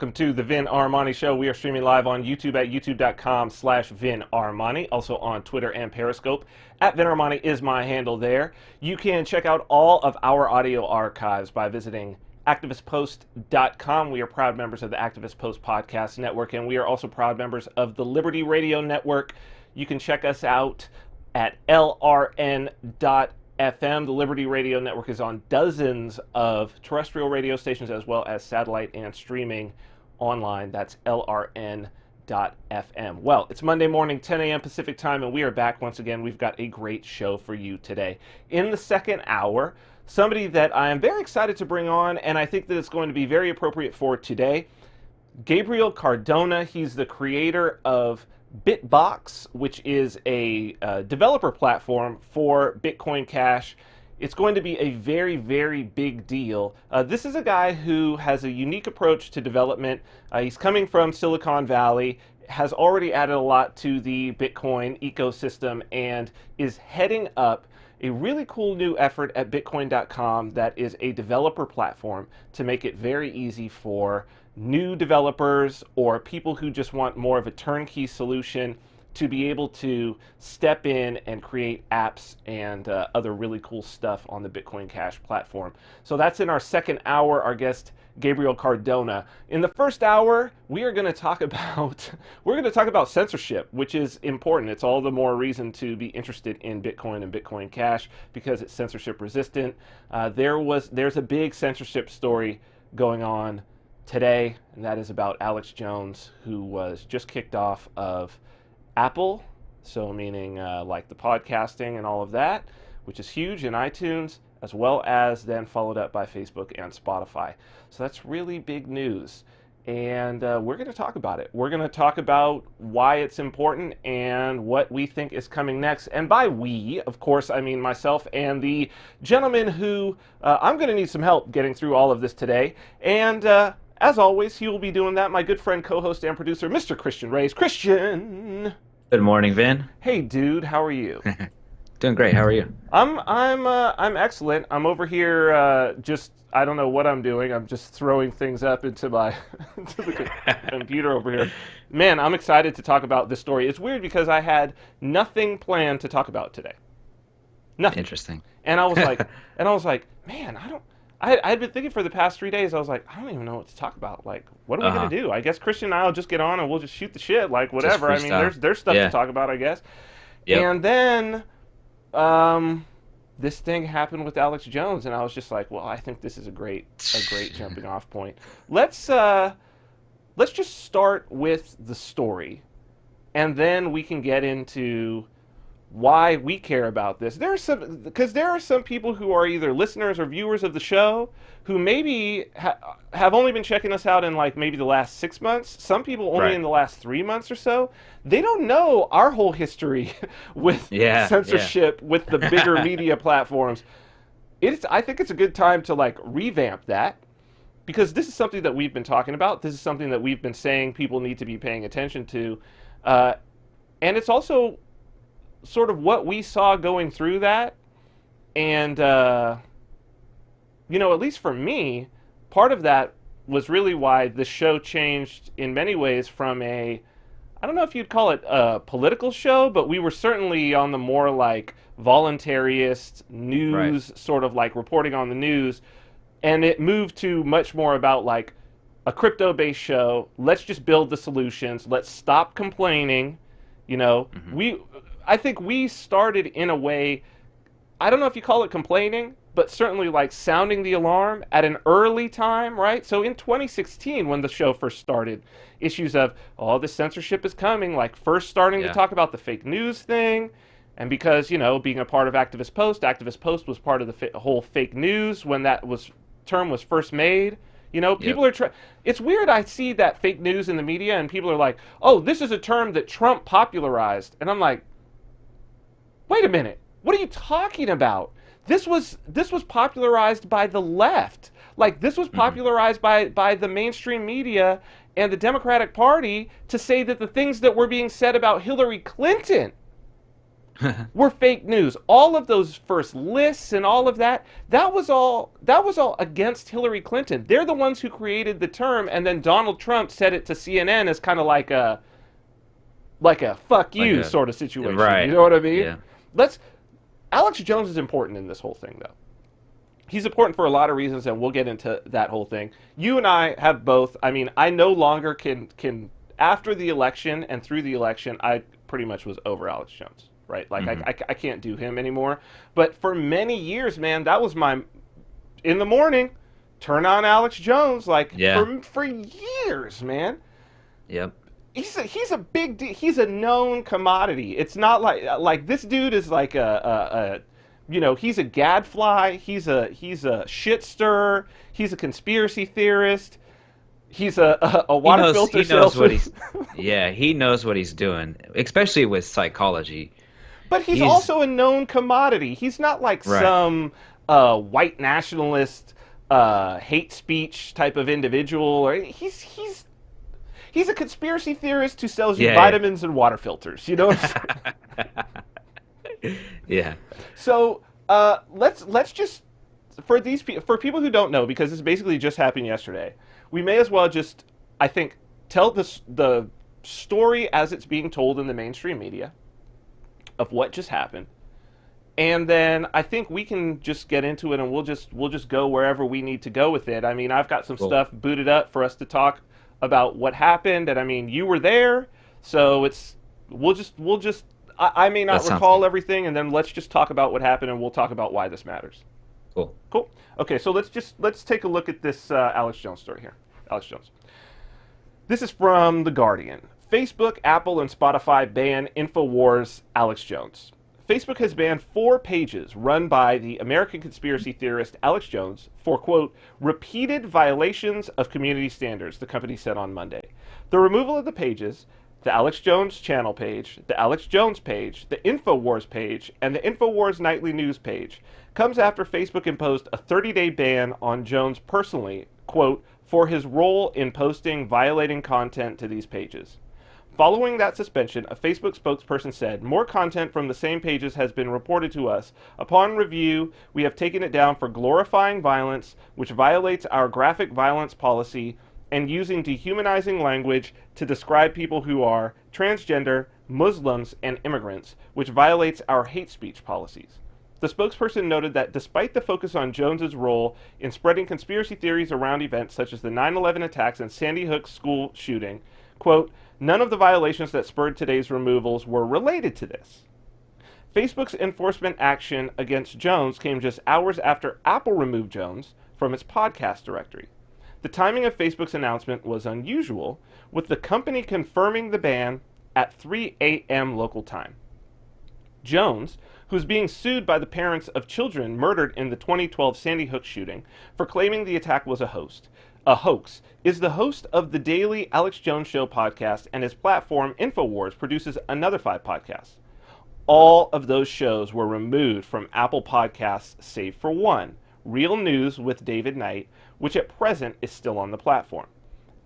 Welcome to the Vin Armani Show. We are streaming live on YouTube at youtube.com/Vin Armani. Also on Twitter and Periscope. At Vin Armani is my handle there. You can check out all of our audio archives by visiting activistpost.com. We are proud members of the Activist Post Podcast Network, and we are also proud members of the Liberty Radio Network. You can check us out at lrn.fm. The Liberty Radio Network is on dozens of terrestrial radio stations as well as satellite and streaming online. That's lrn.fm. Well, it's Monday morning, 10 a.m. Pacific time, and we are back once again. We've got a great show for you today. In the second hour, somebody that I am very excited to bring on, and I think that it's going to be very appropriate for today, Gabriel Cardona. He's the creator of BitBox, which is a developer platform for Bitcoin Cash. It's going to be a very, very big deal. This is a guy who has a unique approach to development. He's coming from Silicon Valley, has already added a lot to the Bitcoin ecosystem, and is heading up a really cool new effort at Bitcoin.com that is a developer platform to make it very easy for new developers or people who just want more of a turnkey solution to be able to step in and create apps and other really cool stuff on the Bitcoin Cash platform. So that's in our second hour. Our guest, Gabriel Cardona. In the first hour, we are going to talk about censorship, which is important. It's all the more reason to be interested in Bitcoin and Bitcoin Cash because it's censorship resistant. There's a big censorship story going on today, and that is about Alex Jones, who was just kicked off of Apple, so meaning like the podcasting and all of that, which is huge in iTunes, as well as then followed up by Facebook and Spotify. So that's really big news, and we're going to talk about it. We're going to talk about why it's important and what we think is coming next. And by we, of course, I mean myself and the gentleman who I'm going to need some help getting through all of this today. And as always, he will be doing that. My good friend, co-host, and producer, Mr. Christian Reyes. Christian! Good morning, Vin. Hey, dude. How are you? Doing great. How are you? I'm excellent. I'm over here just, I don't know what I'm doing. I'm just throwing things up into my into the computer over here. Man, I'm excited to talk about this story. It's weird because I had nothing planned to talk about today. Nothing. Interesting. And I was like, man, I'd been thinking for the past 3 days, I was like, I don't even know what to talk about. Like, what are we going to do? I guess Christian and I will just get on and we'll just shoot the shit, like whatever. I mean, there's stuff to talk about, I guess. Yep. And then this thing happened with Alex Jones, and I was just like, well, I think this is a great jumping off point. Let's just start with the story, and then we can get into why we care about this. Because there are some people who are either listeners or viewers of the show who maybe have only been checking us out in like maybe the last 6 months. Some people only in the last 3 months or so. They don't know our whole history with censorship, with the bigger media platforms. I think it's a good time to like revamp that, because this is something that we've been talking about. This is something that we've been saying people need to be paying attention to. And it's also sort of what we saw going through that. And, at least for me, part of that was really why the show changed in many ways from I don't know if you'd call it a political show, but we were certainly on the more like voluntarist news, sort of like reporting on the news. And it moved to much more about like a crypto-based show. Let's just build the solutions. Let's stop complaining. I think we started in a way, I don't know if you call it complaining, but certainly like sounding the alarm at an early time, right? So in 2016, when the show first started, issues of, the censorship is coming, like first starting to talk about the fake news thing. And because, being a part of Activist Post was part of the whole fake news when that term was first made. People are it's weird. I see that fake news in the media and people are like, oh, this is a term that Trump popularized. And I'm like, wait a minute. What are you talking about? This was popularized by the left. Like, this was popularized by the mainstream media and the Democratic Party to say that the things that were being said about Hillary Clinton were fake news. All of those first lists and all of that, that was all against Hillary Clinton. They're the ones who created the term, and then Donald Trump said it to CNN as kind of like a fuck Like you a sort of situation. You right. know what I mean? Yeah. Let's Alex Jones is important in this whole thing though. He's important for a lot of reasons, and we'll get into that whole thing. You and I have both. I mean, I no longer can after the election and through the election, I pretty much was over Alex Jones, right? Like Hmm. I can't do him anymore. But for many years, man, that was my in the morning, turn on Alex Jones, like Yeah. for years, man. Yep. He's a big he's a known commodity. It's not like this dude is like a he's a gadfly. He's a shit stirrer. He's a conspiracy theorist. He's a He water knows. filter He knows what salesman. he's. Yeah. He knows what he's doing, especially with psychology. But he's He's also a known commodity. He's not like right. some white nationalist hate speech type of individual. Or he's a conspiracy theorist who sells you Yeah. vitamins and water filters. You know what I'm saying? Yeah. Yeah. So let's just for people who don't know, because this basically just happened yesterday, we may as well just, I think, tell the story as it's being told in the mainstream media of what just happened, and then I think we can just get into it, and we'll just go wherever we need to go with it. I mean, I've got some Cool. stuff booted up for us to talk about what happened, and I mean, you were there, so it's we'll just I may That not sounds recall good. everything, and then let's just talk about what happened, and we'll talk about why this matters. Cool. Cool. Okay, so let's take a look at this Alex Jones story here. Alex Jones. This is from The Guardian. Facebook, Apple, and Spotify ban InfoWars Alex Jones. Facebook has banned 4 pages run by the American conspiracy theorist Alex Jones for, quote, repeated violations of community standards, the company said on Monday. The removal of the pages, the Alex Jones channel page, the Alex Jones page, the InfoWars page, and the InfoWars nightly news page, comes after Facebook imposed a 30-day ban on Jones personally, quote, for his role in posting violating content to these pages. Following that suspension, a Facebook spokesperson said, more content from the same pages has been reported to us. Upon review, we have taken it down for glorifying violence, which violates our graphic violence policy, and using dehumanizing language to describe people who are transgender, Muslims, and immigrants, which violates our hate speech policies. The spokesperson noted that despite the focus on Jones's role in spreading conspiracy theories around events such as the 9/11 attacks and Sandy Hook school shooting, quote, none of the violations that spurred today's removals were related to this. Facebook's enforcement action against Jones came just hours after Apple removed Jones from its podcast directory. The timing of Facebook's announcement was unusual, with the company confirming the ban at 3 a.m. local time. Jones, who's being sued by the parents of children murdered in the 2012 Sandy Hook shooting for claiming the attack was a hoax, is the host of the daily Alex Jones Show podcast, and his platform, InfoWars, produces another 5 podcasts. All of those shows were removed from Apple Podcasts save for one, Real News with David Knight, which at present is still on the platform.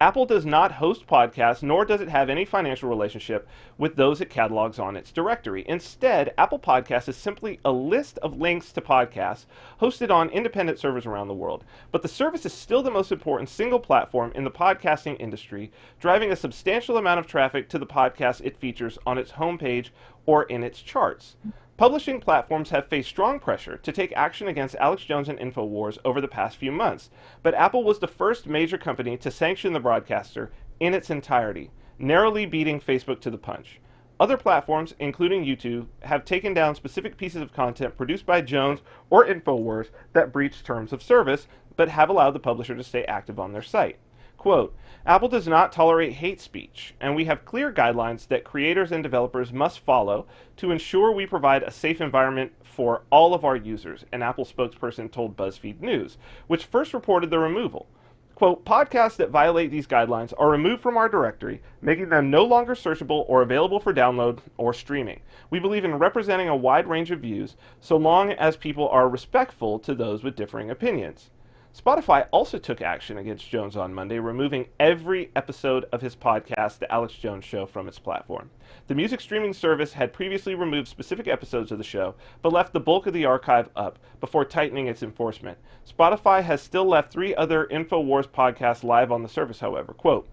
Apple does not host podcasts, nor does it have any financial relationship with those it catalogs on its directory. Instead, Apple Podcasts is simply a list of links to podcasts hosted on independent servers around the world. But the service is still the most important single platform in the podcasting industry, driving a substantial amount of traffic to the podcasts it features on its homepage or in its charts. Publishing platforms have faced strong pressure to take action against Alex Jones and InfoWars over the past few months, but Apple was the first major company to sanction the broadcaster in its entirety, narrowly beating Facebook to the punch. Other platforms, including YouTube, have taken down specific pieces of content produced by Jones or InfoWars that breach terms of service, but have allowed the publisher to stay active on their site. Quote, Apple does not tolerate hate speech, and we have clear guidelines that creators and developers must follow to ensure we provide a safe environment for all of our users, an Apple spokesperson told BuzzFeed News, which first reported the removal. Quote, podcasts that violate these guidelines are removed from our directory, making them no longer searchable or available for download or streaming. We believe in representing a wide range of views, so long as people are respectful to those with differing opinions. Spotify also took action against Jones on Monday, removing every episode of his podcast, The Alex Jones Show, from its platform. The music streaming service had previously removed specific episodes of the show, but left the bulk of the archive up before tightening its enforcement. Spotify has still left 3 other InfoWars podcasts live on the service, however. Quote,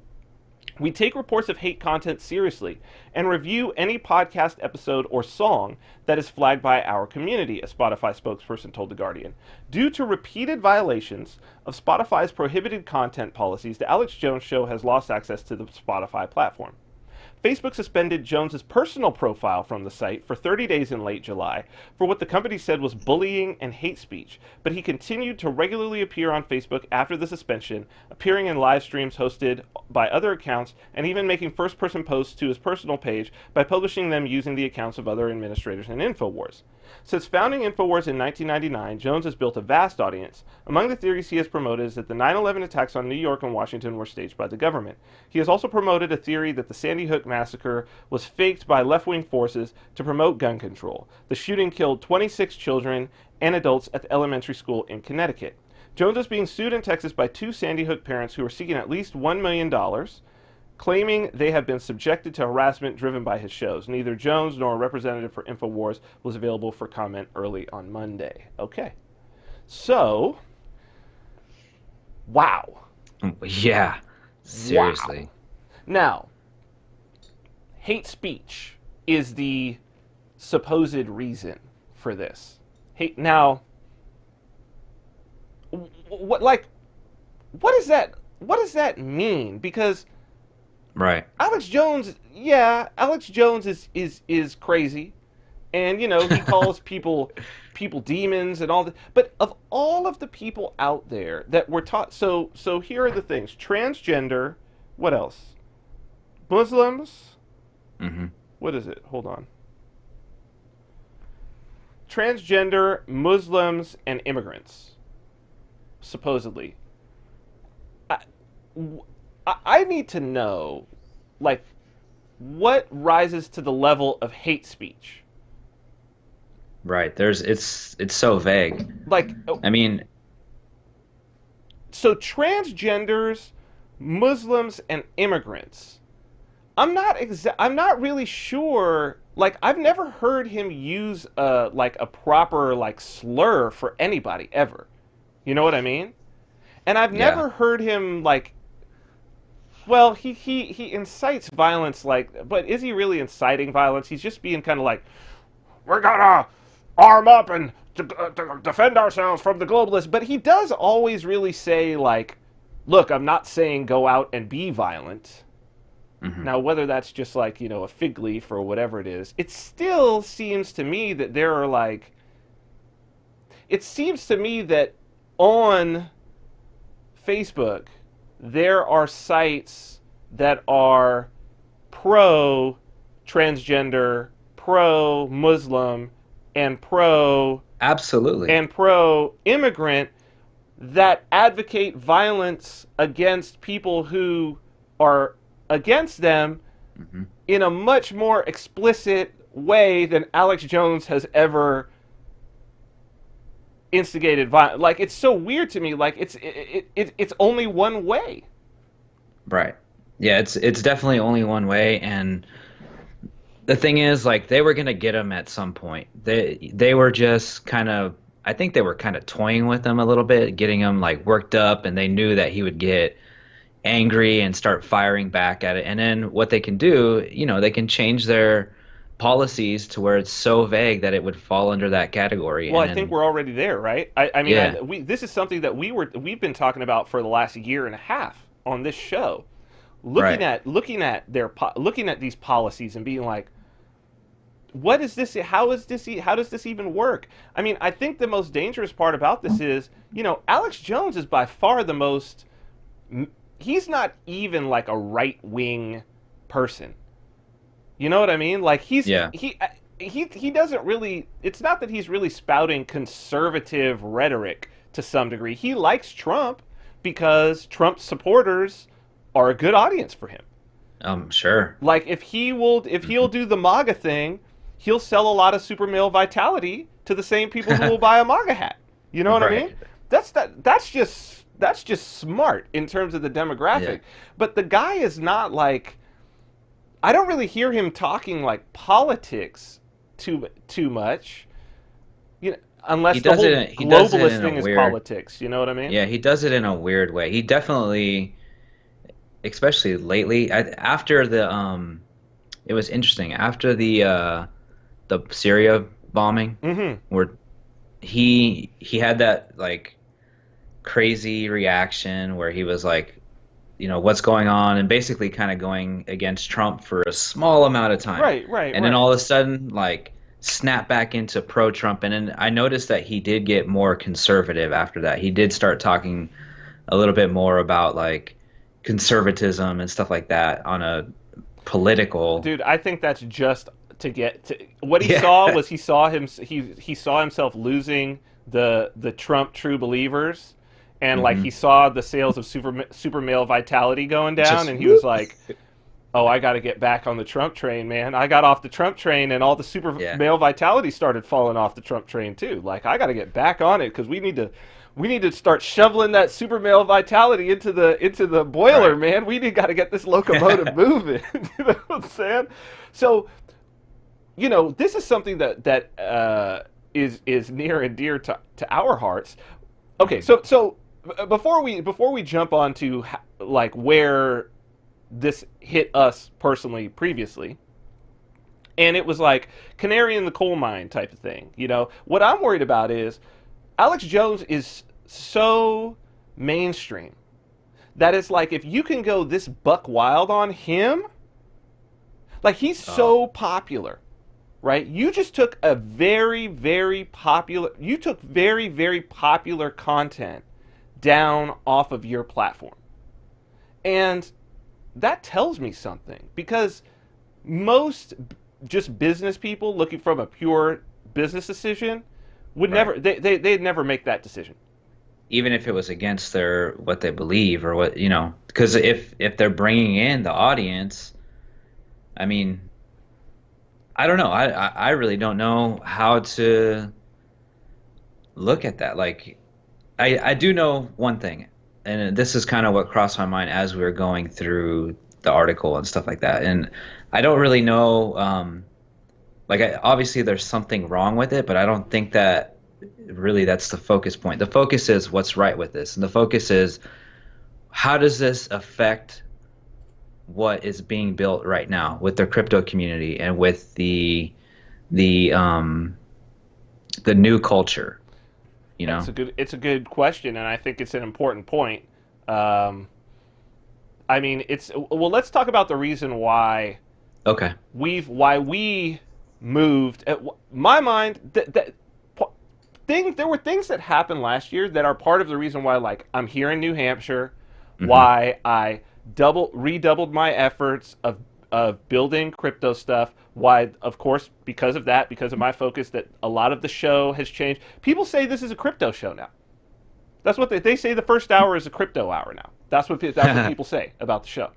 "We take reports of hate content seriously and review any podcast episode or song that is flagged by our community," a Spotify spokesperson told The Guardian. Due to repeated violations of Spotify's prohibited content policies, The Alex Jones Show has lost access to the Spotify platform. Facebook suspended Jones's personal profile from the site for 30 days in late July for what the company said was bullying and hate speech, but he continued to regularly appear on Facebook after the suspension, appearing in live streams hosted by other accounts and even making first-person posts to his personal page by publishing them using the accounts of other administrators in InfoWars. Since founding InfoWars in 1999, Jones has built a vast audience. Among the theories he has promoted is that the 9/11 attacks on New York and Washington were staged by the government. He has also promoted a theory that the Sandy Hook massacre was faked by left-wing forces to promote gun control. The shooting killed 26 children and adults at the elementary school in Connecticut. Jones is being sued in Texas by 2 Sandy Hook parents who are seeking at least $1 million, claiming they have been subjected to harassment driven by his shows. Neither Jones nor a representative for InfoWars was available for comment early on Monday. Okay. So, wow. Yeah. Seriously. Wow. Now, hate speech is the supposed reason for this. Hate now. What does that mean? Because Right. Alex Jones is crazy, and he calls people demons and all that. But of all of the people out there that were taught, so here are the things: transgender, what else? Muslims. Mm-hmm. What is it? Hold on. Transgender, Muslims, and immigrants. Supposedly. I need to know, like, what rises to the level of hate speech? Right. It's so vague. Like, I mean, so transgenders, Muslims, and immigrants. I'm not really sure. Like, I've never heard him use a proper slur for anybody ever. You know what I mean? And I've never heard him well, he incites violence, but is he really inciting violence? He's just being kind of like, we're gonna arm up and to defend ourselves from the globalists. But he does always really say, look, I'm not saying go out and be violent. mm-hmm. Now, whether that's just a fig leaf or whatever it is, it still seems to me that there are it seems to me that on Facebook, there are sites that are pro-transgender, pro-Muslim, and Absolutely. pro-immigrant that advocate violence against people who are against them mm-hmm. in a much more explicit way than Alex Jones has ever instigated violence. It's so weird to me. It's only one way. Right. Yeah, it's definitely only one way, and the thing is, they were gonna get him at some point. They were just I think they were kind of toying with him a little bit, getting him worked up, and they knew that he would get angry and start firing back at it. And then what they can do, they can change their policies to where it's so vague that it would fall under that category. Well, I think we're already there, right? I mean, Yeah. This is something that we've been talking about for the last year and a half on this show, looking at these policies and being like, what is this? How does this even work? I mean, I think the most dangerous part about this is, Alex Jones is by far the most. He's not even a right-wing person. You know what I mean? He doesn't really. It's not that he's really spouting conservative rhetoric to some degree. He likes Trump because Trump's supporters are a good audience for him. Sure. If he'll do the MAGA thing, he'll sell a lot of super male vitality to the same people who will buy a MAGA hat. You know what I mean? that's just smart in terms of the Yeah. demographic. But the guy is not like, I don't really hear him talking like politics too much. He Unless the does it. whole He does it globalist in a thing is weird. politics. You know what I mean? Yeah, he does it in a weird way. He definitely, especially lately, after it was interesting after the Syria bombing, Mm-hmm. where he had that like crazy reaction where he was like, what's going on, and basically kind of going against Trump for a small amount of time, Right, right, and then right. all of a sudden like snap back into pro-Trump, and then I noticed that he did get more conservative after that. He did start talking a little bit more about like conservatism and stuff like that on a political. Dude, I think that's just to get to what he Yeah. saw was he saw himself losing the Trump true believers, and like he Hmm. saw the sales of super male vitality going down, Just and he whoop. was like, "Oh, I got to get back on the Trump train, man. I got off the Trump train, and all the super Yeah. male vitality started falling off the Trump train too. Like I got to get back on it because we need to start shoveling that super male vitality into the boiler, Right. man. We need got to get this locomotive moving. You know what I'm saying? So, this is something that is near and dear to our hearts. Okay, Mhm. so before we jump on to like where this hit us personally previously, and it was like canary in the coal mine type of thing. What I'm worried about is Alex Jones is so mainstream that it's like if you can go this buck wild on him, like he's Oh, so popular, right? You took very, very popular content down off of your platform. And that tells me something because most just business people looking from a pure business decision would right. never they'd never make that decision. Even if it was against their what they believe or what, because if they're bringing in the audience, I mean, I don't know. I really don't know how to look at that. Like, I do know one thing, and this is kind of what crossed my mind as we were going through the article and stuff like that. And I don't really know, like, obviously there's something wrong with it, but I don't think that really that's the focus point. The focus is what's right with this, and the focus is how does this affect what is being built right now with the crypto community and with the um the new culture, you It's know? a good question, and I think it's an important point. Um, I mean, let's talk about the reason Okay. why we moved. My mind, there were things that happened last year that are part of the reason why, like, I'm here in New Hampshire, Hmm. why I redoubled my efforts of building crypto stuff. Why, of course, because of my focus, that a lot of the show has changed. People say this is a crypto show now. That's what they say. The first hour is a crypto hour now. That's what people say about the show.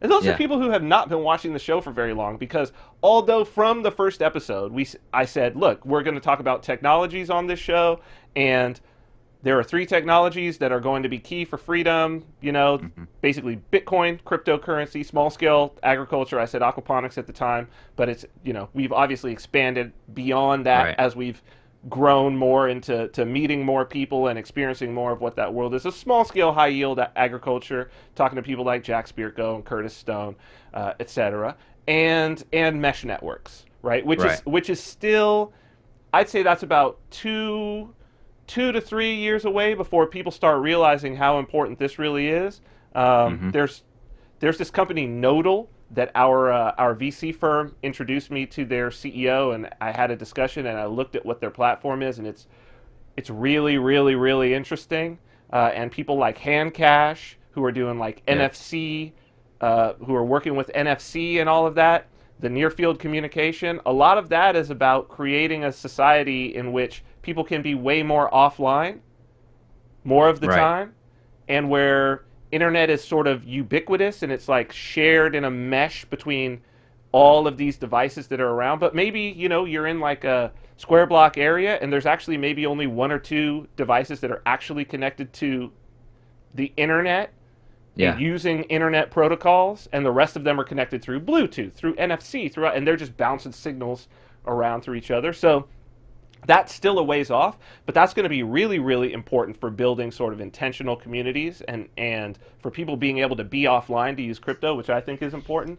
And those are Yeah. people who have not been watching the show for very long because although from the first episode I said, look, we're going to talk about technologies on this show, and there are three technologies that are going to be key for freedom, Hmm. basically Bitcoin, cryptocurrency, small scale agriculture. I said aquaponics at the time, but we've obviously expanded beyond that Right. as we've grown more into meeting more people and experiencing more of what that world is. A small scale, high yield agriculture, talking to people like Jack Spirko and Curtis Stone, etc., and mesh networks, right? Which is Right. which is still, I'd say that's about 2 to 3 years away before people start realizing how important this really is. Hmm. There's this company Nodal that our VC firm introduced me to their CEO, and I had a discussion and I looked at what their platform is, and it's really, really, really interesting. And people like Handcash, who are doing like Yeah. NFC, who are working with NFC and all of that, the near field communication, a lot of that is about creating a society in which people can be way more offline more of the Right. time, and where internet is sort of ubiquitous and it's like shared in a mesh between all of these devices that are around, but maybe, you're in like a square block area and there's actually maybe only one or two devices that are actually connected to the internet and Yeah. using internet protocols, and the rest of them are connected through Bluetooth, through NFC, and they're just bouncing signals around through each other. So that's still a ways off, but that's going to be really, really important for building sort of intentional communities and for people being able to be offline to use crypto, which I think is important.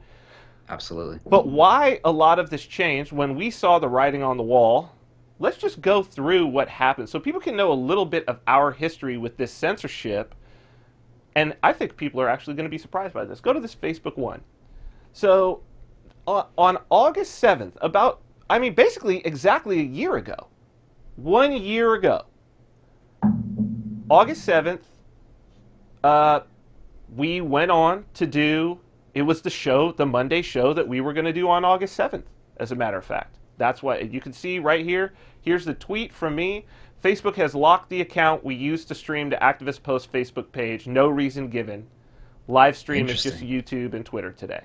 Absolutely. But why a lot of this changed when we saw the writing on the wall, let's just go through what happened so people can know a little bit of our history with this censorship. And I think people are actually going to be surprised by this. Go to this Facebook one. So on August 7th, basically exactly a year ago, 1 year ago, August 7th, we went on to do, it was the Monday show that we were going to do on August 7th, as a matter of fact. That's what you can see right here. Here's the tweet from me. Facebook has locked the account we used to stream to Activist Post Facebook page. No reason given. Live stream is just YouTube and Twitter today.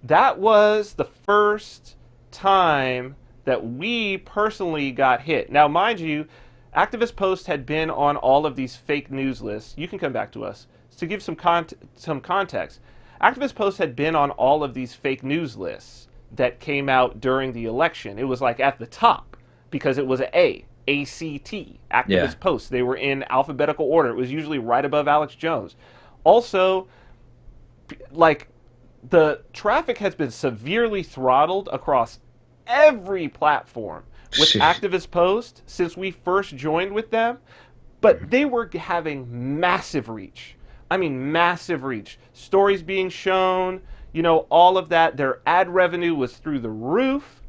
That was the first time that we personally got hit. Now, mind you, Activist Post had been on all of these fake news lists. You can come back to us. To give some context, Activist Post had been on all of these fake news lists that came out during the election. It was like at the top because it was ACT, Activist Post. They were in alphabetical order. It was usually right above Alex Jones. Also, like, the traffic has been severely throttled across every platform with Activist Post since we first joined with them, but they were having massive reach. I mean, massive reach. Stories being shown, all of that. Their ad revenue was through the roof.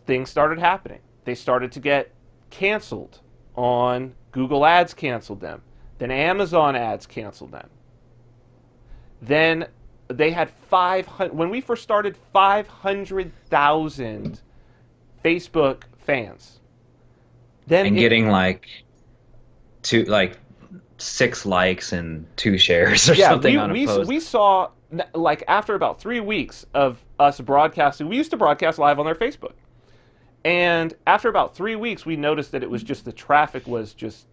Things started happening. They started to get canceled on Google Ads, canceled them. Then Amazon Ads canceled them. Then they had 500, when we first started, 500,000 Facebook fans. Then getting like 6 likes and 2 shares or something on a post. We saw, like, after about 3 weeks of us broadcasting, we used to broadcast live on their Facebook. And after about 3 weeks, we noticed that it was just the traffic was just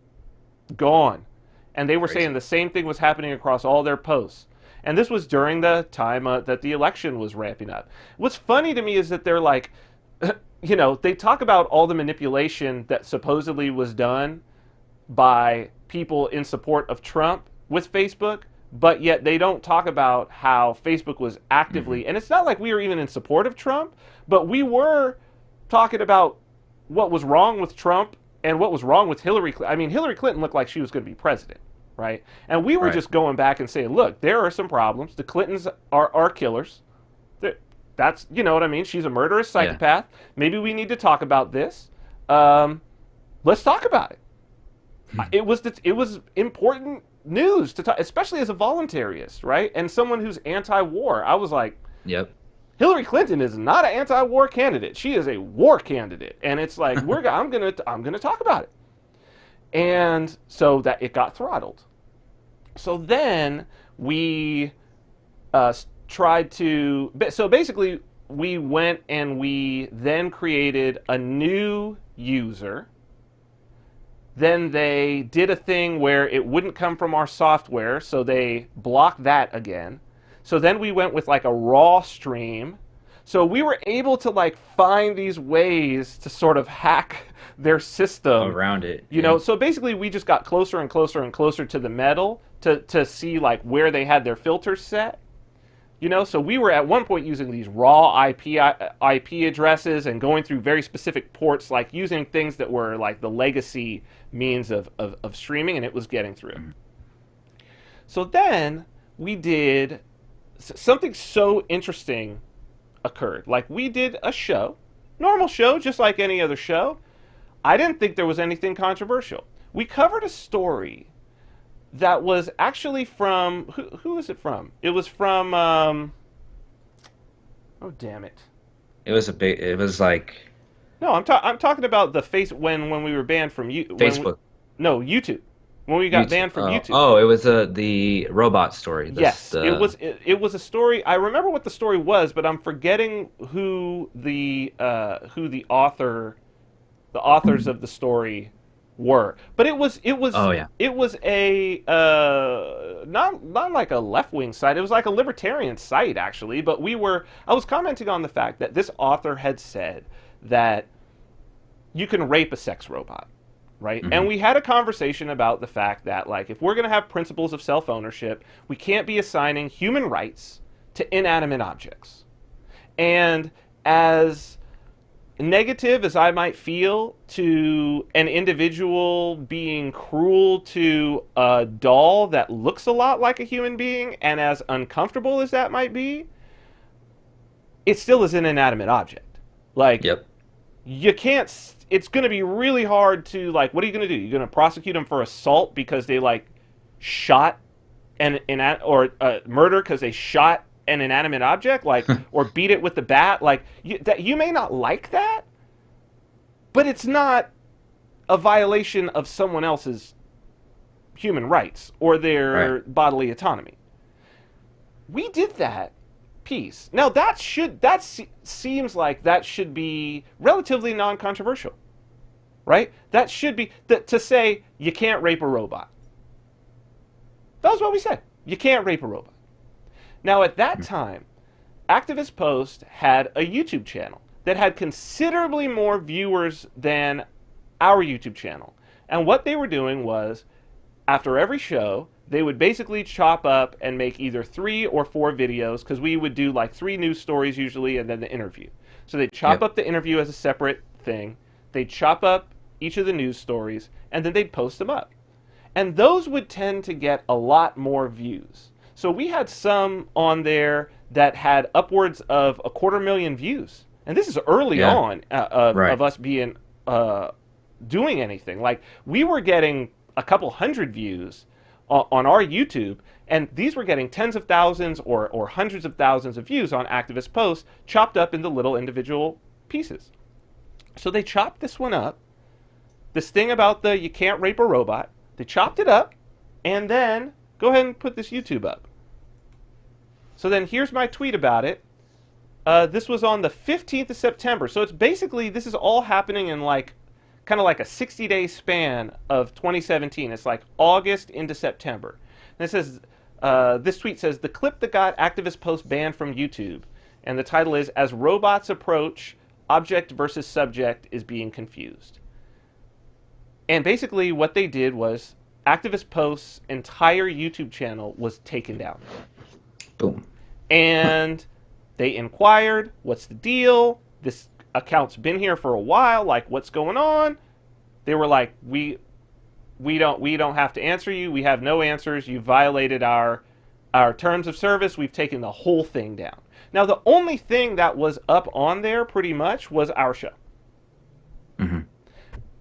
gone. And they were saying the same thing was happening across all their posts. And this was during the time that the election was ramping up. What's funny to me is that they're like, they talk about all the manipulation that supposedly was done by people in support of Trump with Facebook, but yet they don't talk about how Facebook was actively, and it's not like we were even in support of Trump, but we were talking about what was wrong with Trump and what was wrong with Hillary Clinton. I mean, Hillary Clinton looked like she was going to be president, right? And we were just going back and saying, look, there are some problems. The Clintons are killers. That's, you know what I mean? She's a murderous psychopath. Yeah. Maybe we need to talk about this. Let's talk about it. It was important news to talk, especially as a voluntarist, right? And someone who's anti-war. I was like, yep. Hillary Clinton is not an anti-war candidate. She is a war candidate, and it's like I'm gonna talk about it. And so that it got throttled. So then we tried to. So basically, we went and we then created a new user. Then they did a thing where it wouldn't come from our software, so they blocked that again. So then we went with like a raw stream. So we were able to like find these ways to sort of hack their system around it. So basically we just got closer and closer and closer to the metal to see like where they had their filters set. So we were at one point using these raw IP addresses and going through very specific ports, like using things that were like the legacy means of streaming, and it was getting through. Mm-hmm. So then we did something so interesting occurred. Like, we did a show, normal show, just like any other show. I didn't think there was anything controversial. We covered a story that was actually from, who is it from? It was from, oh damn it. It was like. No, I'm talking about the when we were banned from Facebook. No, YouTube. when we got banned from YouTube. Oh, it was the robot story. Yes, it was a story. I remember what the story was, but I'm forgetting who the authors of the story were. But Oh yeah. it was a not like a left wing site. It was like a libertarian site actually. But I was commenting on the fact that this author had said that you can rape a sex robot, right? Hmm. And we had a conversation about the fact that, like, if we're going to have principles of self-ownership, we can't be assigning human rights to inanimate objects. And as negative as I might feel to an individual being cruel to a doll that looks a lot like a human being, and as uncomfortable as that might be, it still is an inanimate object. Like, Yep. you can't, it's going to be really hard to, like, what are you going to do? You're going to prosecute them for assault because they, like, shot or murder because they shot an inanimate object, like, or beat it with the bat. Like, you may not like that, but it's not a violation of someone else's human rights or Right. their bodily autonomy. We did that piece. Now seems like that should be relatively non-controversial, right? That should be to say you can't rape a robot. That was what we said. You can't rape a robot. Now at that time, Activist Post had a YouTube channel that had considerably more viewers than our YouTube channel. And what they were doing was, after every show, they would basically chop up and make either 3 or 4 videos, because we would do like 3 news stories usually and then the interview. So they'd chop up the interview as a separate thing, they'd chop up each of the news stories, and then they'd post them up. And those would tend to get a lot more views. So we had some on there that had upwards of 250,000 views. And this is early on Right. of us being doing anything. Like, we were getting a couple hundred views on our YouTube, and these were getting tens of thousands or hundreds of thousands of views on Activist Posts, chopped up into little individual pieces. So they chopped this one up, this thing about the you can't rape a robot, they chopped it up, and then go ahead and put this YouTube up. So then here's my tweet about it. This was on the 15th of September. So it's basically, this is all happening in like, kind of like a 60-day span of 2017. It's like August into September. And it says, this tweet says, the clip that got Activist Post banned from YouTube. And the title is, As Robots Approach, Object versus Subject is Being Confused. And basically what they did was, Activist Post's entire YouTube channel was taken down. Boom. And they inquired, what's the deal? This account's been here for a while, like, what's going on? They were like, we don't have to answer you. We have no answers. You violated our terms of service. We've taken the whole thing down. Now, the only thing that was up on there pretty much was our show. Hmm.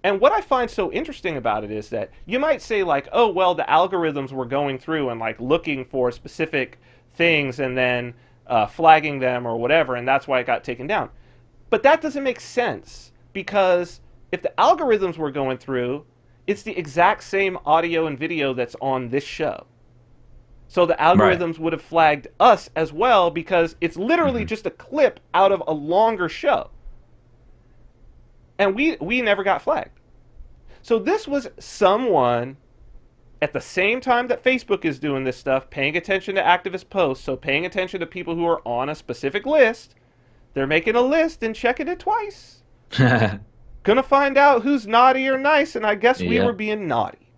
And what I find so interesting about it is that you might say, like, oh, well, the algorithms were going through and, like, looking for specific things and then flagging them or whatever, and that's why it got taken down. But that doesn't make sense, because if the algorithms were going through, it's the exact same audio and video that's on this show. So the algorithms would have flagged us as well, because it's literally just a clip out of a longer show. And we never got flagged. So this was someone, at the same time that Facebook is doing this stuff, paying attention to Activist Posts, so paying attention to people who are on a specific list. They're making a list and checking it twice. Gonna find out who's naughty or nice, and I guess we were being naughty.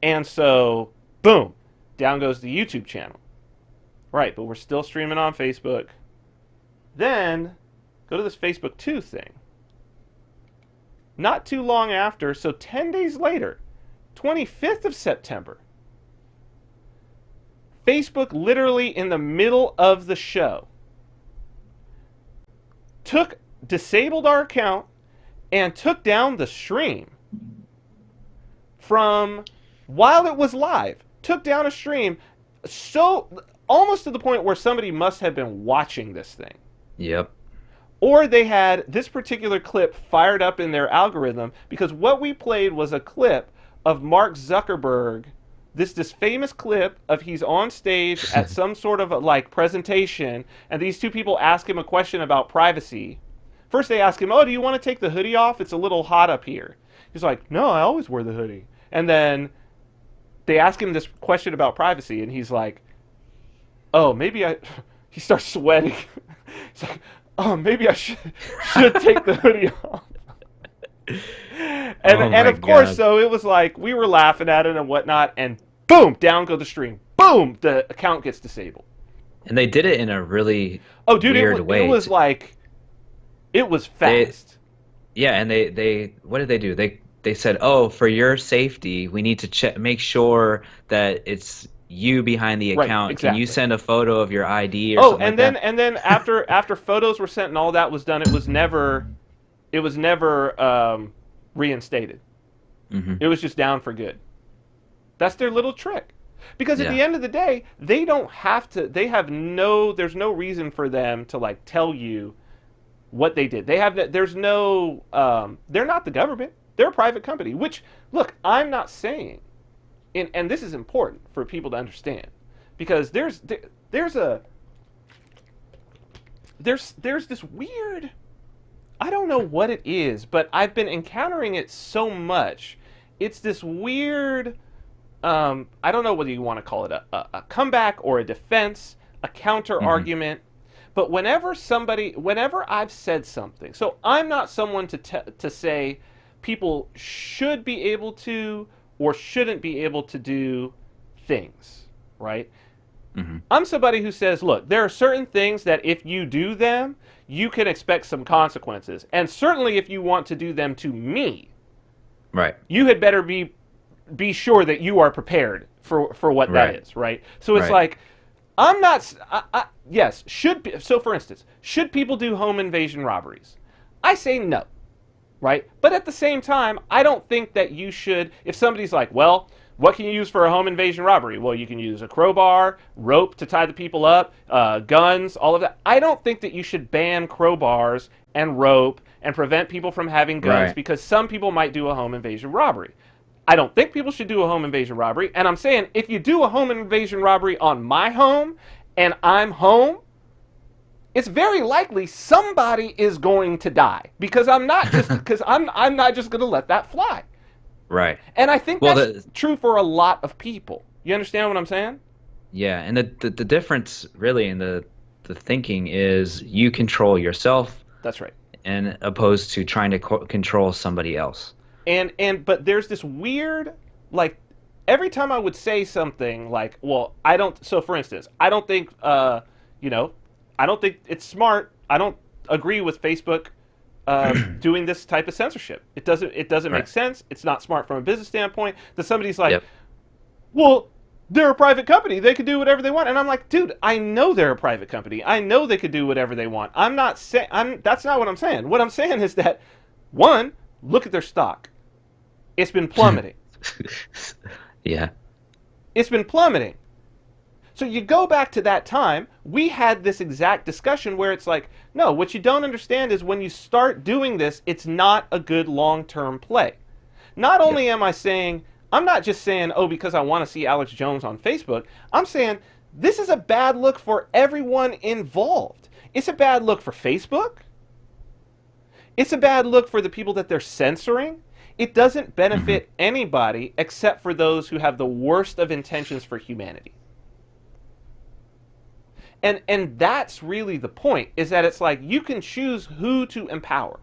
And so, boom, down goes the YouTube channel. Right, but we're still streaming on Facebook. Then, go to this Facebook 2 thing. Not too long after, so 10 days later, 25th of September, Facebook, literally in the middle of the show, disabled our account and took down the stream from while it was live. Took down a stream, so almost to the point where somebody must have been watching this thing. Yep. Or they had this particular clip fired up in their algorithm, because what we played was a clip of Mark Zuckerberg, this famous clip of he's on stage at some sort of like presentation, and these two people ask him a question about privacy. First they ask him, "Oh, do you want to take the hoodie off? It's a little hot up here." He's like, "No, I always wear the hoodie." And then they ask him this question about privacy, and he's like, "Oh, maybe I." He starts sweating. He's like, "Oh, maybe I should take the hoodie off." And of course, so it was like we were laughing at it and whatnot, and boom, down go the stream. Boom, the account gets disabled. And they did it in a really weird way. It was like, it was fast. And they what did they do? They said, "Oh, for your safety, we need to make sure that it's you behind the account. Right, exactly. Can you send a photo of your ID or something like that?" And then after photos were sent and all that was done, it was never reinstated. Mm-hmm. It was just down for good. That's their little trick. Because at the end of the day, they don't have to. There's no reason for them to like tell you what they did. There's no. They're not the government. They're a private company. Which, look, I'm not saying, and this is important for people to understand, because there's this weird. I don't know what it is, but I've been encountering it so much. It's this weird. I don't know whether you want to call it a comeback or a defense, a counter argument. But whenever I've said something, so I'm not someone to say people should be able to or shouldn't be able to do things, right? Mm-hmm. I'm somebody who says, look, there are certain things that if you do them, you can expect some consequences. And certainly if you want to do them to me, right, you had better be sure that you are prepared for what that is, right? So it's like, I'm not, yes, so for instance, should people do home invasion robberies? I say no, right? But at the same time, I don't think that you should, if somebody's like, well, what can you use for a home invasion robbery? Well, you can use a crowbar, rope to tie the people up, guns, all of that. I don't think that you should ban crowbars and rope and prevent people from having guns because some people might do a home invasion robbery. I don't think people should do a home invasion robbery. And I'm saying, if you do a home invasion robbery on my home and I'm home, it's very likely somebody is going to die because I'm not just going to let that fly. Right. And I think that's true for a lot of people. You understand what I'm saying? Yeah, and the difference really in the thinking is you control yourself. That's right. And opposed to trying to control somebody else. But there's this weird, like, every time I would say something like, well, I don't, so for instance, I don't think, I don't think it's smart. I don't agree with Facebook doing this type of censorship. It doesn't make sense. It's not smart from a business standpoint. That somebody's like, well, they're a private company. They could do whatever they want. And I'm like, dude, I know they're a private company. I know they could do whatever they want. That's not what I'm saying. What I'm saying is that, one, look at their stock. It's been plummeting. Yeah. It's been plummeting. So you go back to that time, we had this exact discussion where it's like, no, what you don't understand is when you start doing this, it's not a good long-term play. Not only am I saying, I'm not just saying, oh, because I want to see Alex Jones on Facebook. I'm saying this is a bad look for everyone involved. It's a bad look for Facebook. It's a bad look for the people that they're censoring. It doesn't benefit anybody except for those who have the worst of intentions for humanity. And that's really the point, is that it's like you can choose who to empower.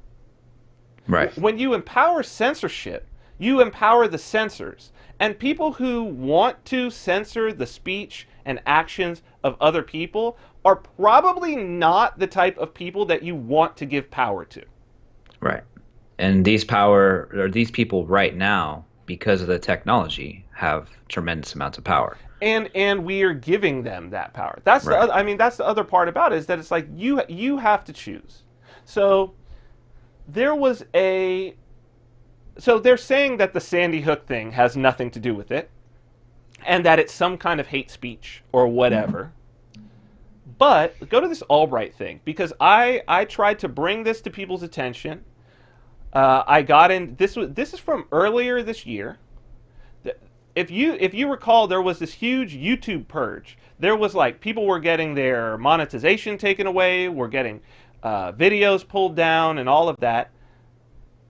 Right. When you empower censorship, you empower the censors. And people who want to censor the speech and actions of other people are probably not the type of people that you want to give power to. Right. And these people right now, because of the technology, have tremendous amounts of power. And we are giving them that power. That's that's the other part about it, is that it's like you have to choose. So they're saying that the Sandy Hook thing has nothing to do with it, and that it's some kind of hate speech or whatever. But go to this Albright thing, because I tried to bring this to people's attention. I got in. This is from earlier this year. if you recall, there was this huge YouTube purge. There was like people were getting their monetization taken away, were getting videos pulled down, and all of that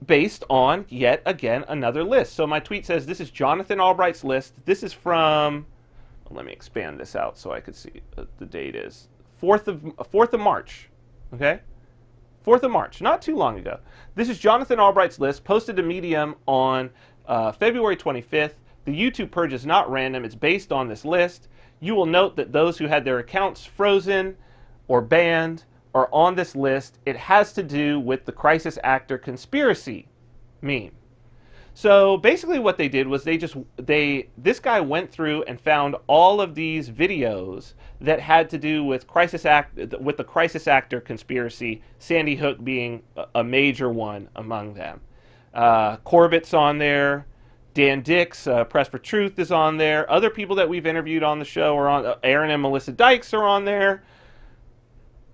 based on yet again another list. So my tweet says this is Jonathan Albright's list. This is from. Let me expand this out so I could see the date is 4th of March. Okay, 4th of March, not too long ago. This is Jonathan Albright's list, posted to Medium on February 25th. The YouTube purge is not random. It's based on this list. You will note that those who had their accounts frozen or banned are on this list. It has to do with the crisis actor conspiracy meme. So basically what they did was this guy went through and found all of these videos that had to do with the crisis actor conspiracy, Sandy Hook being a major one among them. Corbett's on there. Dan Dix, Press for Truth is on there. Other people that we've interviewed on the show are on. Aaron and Melissa Dykes are on there.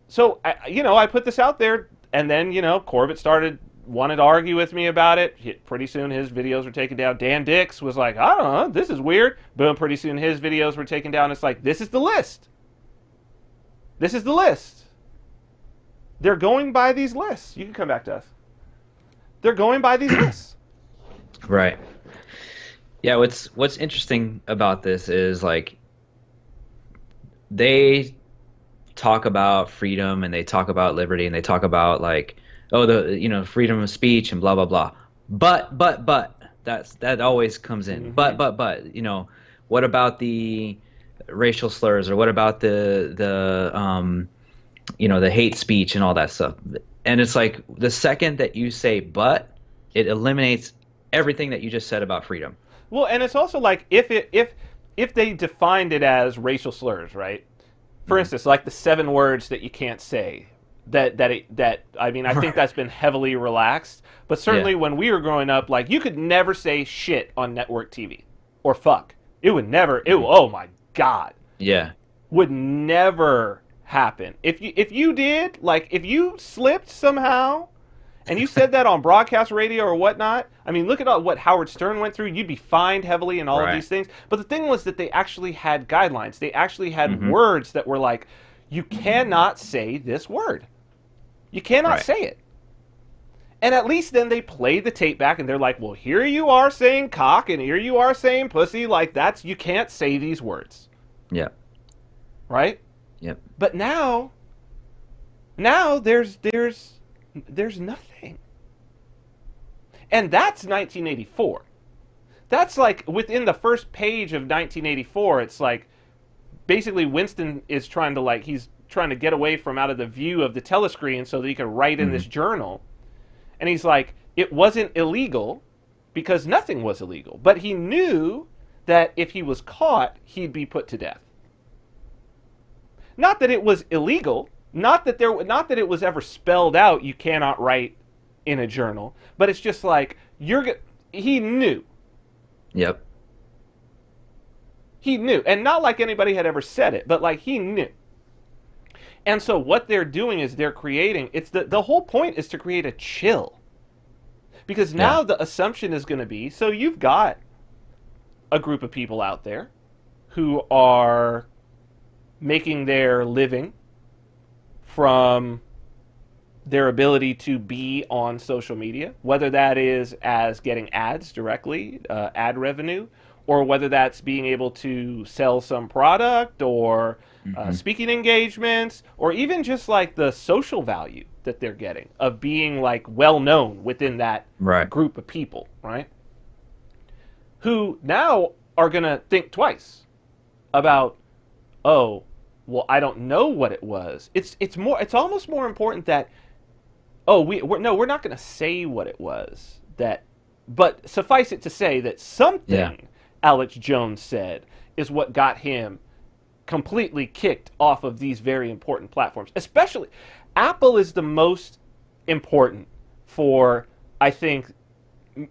So, I put this out there, and then, Corbett wanted to argue with me about it. Pretty soon his videos were taken down. Dan Dix was like, I don't know, this is weird. Boom, pretty soon his videos were taken down. It's like, this is the list. This is the list. They're going by these lists. You can come back to us. They're going by these lists. Right. Yeah, what's interesting about this is like they talk about freedom and they talk about liberty and they talk about like, oh, the freedom of speech and blah blah blah. But that always comes in. Mm-hmm. But what about the racial slurs, or what about the hate speech and all that stuff? And it's like the second that you say but, it eliminates everything that you just said about freedom. Well, and it's also like if they defined it as racial slurs, right? For instance, like the 7 words that you can't say. I think that's been heavily relaxed. But certainly when we were growing up, like you could never say shit on network TV or fuck. It would never. Oh my God. Yeah. Would never happen. If you did, like if you slipped somehow, and you said that on broadcast radio or whatnot, I mean, look at what Howard Stern went through. You'd be fined heavily and all of these things. But the thing was that they actually had guidelines. They actually had words that were like, you cannot say this word. You cannot say it. And at least then they play the tape back and they're like, well, here you are saying cock and here you are saying pussy. Like you can't say these words. Yeah. Right? Yep. But now there's nothing. And that's 1984. That's like within the first page of 1984, it's like basically Winston is trying to get away from out of the view of the telescreen so that he could write in this journal. And he's like, it wasn't illegal because nothing was illegal. But he knew that if he was caught, he'd be put to death. Not that it was illegal. Not that it was ever spelled out, you cannot write in a journal, but it's just like he knew. Yep. He knew, and not like anybody had ever said it, but like he knew. And so what they're doing is they're creating. The whole point is to create a chill, because now the assumption is going to be, so you've got a group of people out there who are making their living from their ability to be on social media, whether that is as getting ads directly, ad revenue, or whether that's being able to sell some product or speaking engagements, or even just like the social value that they're getting of being like well known within that group of people, right? Who now are going to think twice about, oh, well, I don't know what it was. It's almost more important that, we're not going to say what it was. But suffice it to say that something Alex Jones said is what got him completely kicked off of these very important platforms. Especially, Apple is the most important for, I think,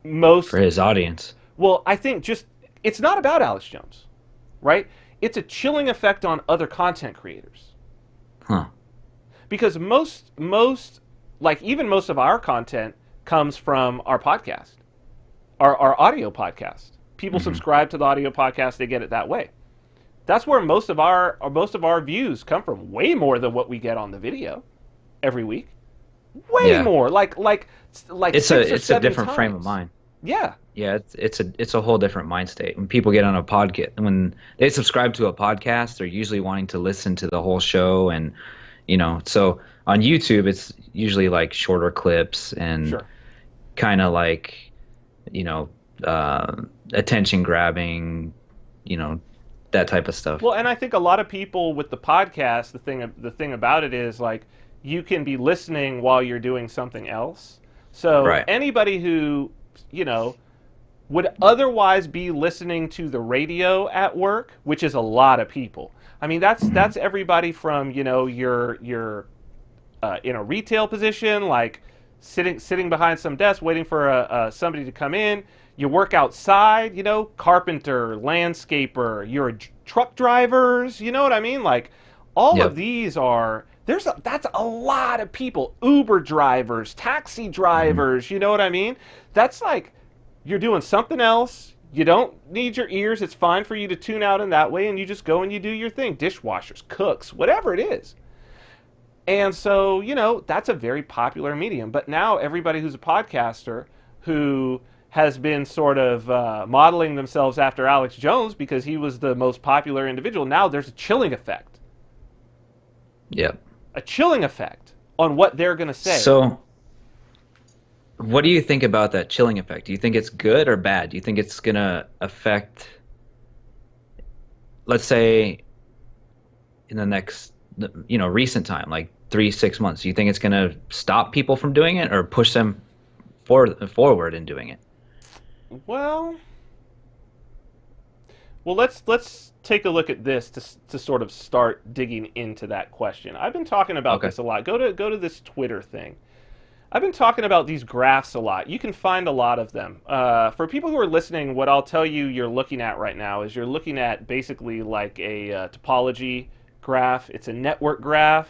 most... For his audience. Well, I think it's not about Alex Jones, right? It's a chilling effect on other content creators. Huh. Because most of our content comes from our podcast, our audio podcast. people subscribe to the audio podcast, they get it that way. That's where most of our views come from. Way more than what we get on the video every week. Way more. Like it's six or a seven different times. frame of mind. Yeah. Yeah, it's a whole different mind state. When people get on a podcast, when they subscribe to a podcast, they're usually wanting to listen to the whole show, and so on YouTube it's usually like shorter clips and kind of like attention grabbing, that type of stuff. Well, and I think a lot of people with the podcast, the thing about it is like you can be listening while you're doing something else. So anybody who would otherwise be listening to the radio at work, which is a lot of people. I mean, that's everybody from you're in a retail position, like sitting behind some desk waiting for somebody to come in. You work outside, carpenter, landscaper. You're truck drivers. You know what I mean? Like all of these are. That's a lot of people. Uber drivers, taxi drivers. You know what I mean? That's like you're doing something else. You don't need your ears. It's fine for you to tune out in that way, and you just go and you do your thing. Dishwashers, cooks, whatever it is. And so, that's a very popular medium. But now everybody who's a podcaster who has been sort of modeling themselves after Alex Jones because he was the most popular individual, now there's a chilling effect. Yep. A chilling effect on what they're going to say. So what do you think about that chilling effect? Do you think it's good or bad? Do you think it's going to affect, let's say, in the next, recent time, like 3-6 months? Do you think it's going to stop people from doing it or push them forward in doing it? Well, let's take a look at this to sort of start digging into that question. I've been talking about this a lot. Go to this Twitter thing. I've been talking about these graphs a lot. You can find a lot of them. For people who are listening, what I'll tell you you're looking at right now is you're looking at basically like a topology graph. It's a network graph.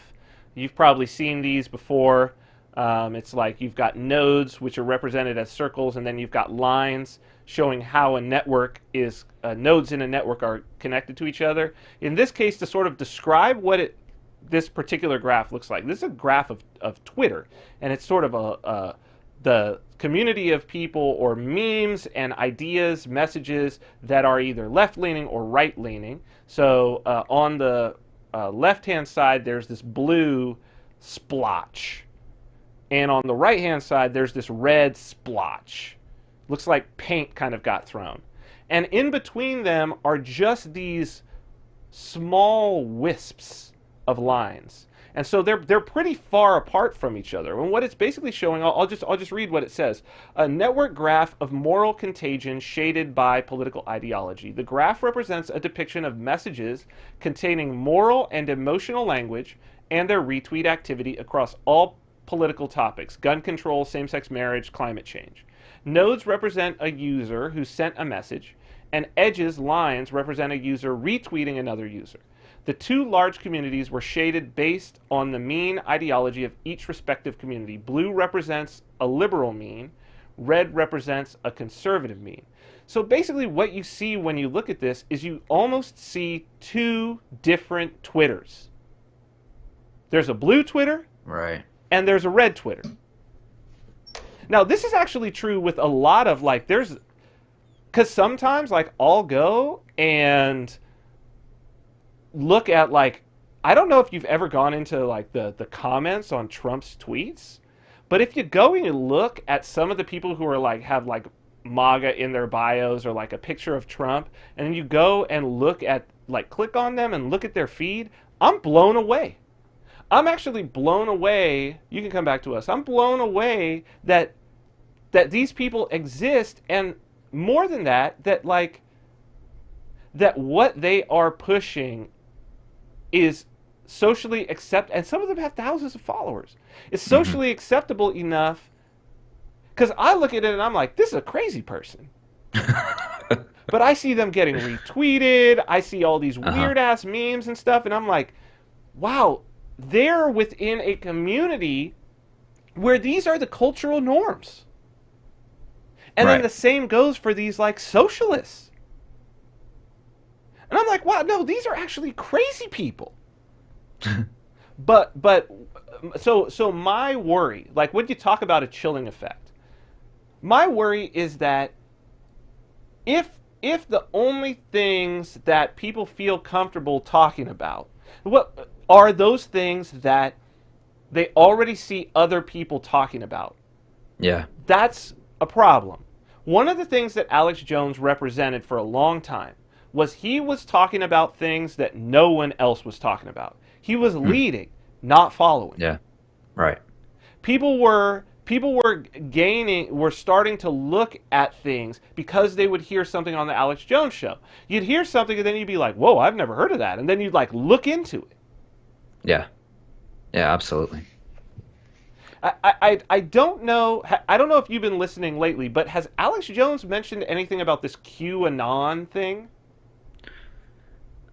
You've probably seen these before. It's like you've got nodes, which are represented as circles, and then you've got lines showing how a network is, nodes in a network are connected to each other. In this case, to sort of describe what this particular graph looks like. This is a graph of Twitter, and it's sort of the community of people or memes and ideas, messages that are either left-leaning or right-leaning. So on the left-hand side, there's this blue splotch. And on the right-hand side, there's this red splotch. Looks like paint kind of got thrown. And in between them are just these small wisps of lines. And so they're pretty far apart from each other. And what it's basically showing, I'll just read what it says. A network graph of moral contagion shaded by political ideology. The graph represents a depiction of messages containing moral and emotional language and their retweet activity across all political topics: gun control, same-sex marriage, climate change. Nodes represent a user who sent a message, and edges, lines, represent a user retweeting another user. The two large communities were shaded based on the mean ideology of each respective community. Blue represents a liberal mean, red represents a conservative mean. So basically what you see when you look at this is you almost see two different Twitters. There's a blue Twitter, right, and there's a red Twitter. Now, this is actually true with a lot of, like, because sometimes, like, I'll go and look at, like, I don't know if you've ever gone into, like, the comments on Trump's tweets, but if you go and you look at some of the people who are, like, have, like, MAGA in their bios or, like, a picture of Trump, and then you go and look at, like, click on them and look at their feed, I'm blown away. I'm actually blown away. You can come back to us. I'm blown away that these people exist, and more than that, that what they are pushing is socially acceptable, and some of them have thousands of followers. It's socially acceptable enough, because I look at it and I'm like, this is a crazy person. But I see them getting retweeted. I see all these weird-ass memes and stuff, and I'm like, wow, they're within a community where these are the cultural norms. And then Right. the same goes for these like socialists. And I'm like, wow, no, these are actually crazy people. But so my worry, like when you talk about a chilling effect, my worry is that if if the only things that people feel comfortable talking about, what are those things that they already see other people talking about, Yeah. that's a problem. One of the things that Alex Jones represented for a long time was he was talking about things that no one else was talking about. He was Hmm. leading, not following. Yeah. Right. People were starting to look at things because they would hear something on the Alex Jones show. You'd hear something and then you'd be like, "Whoa, I've never heard of that." And then you'd like look into it. Yeah. Yeah, absolutely. I don't know. I don't know if you've been listening lately, but has Alex Jones mentioned anything about this QAnon thing?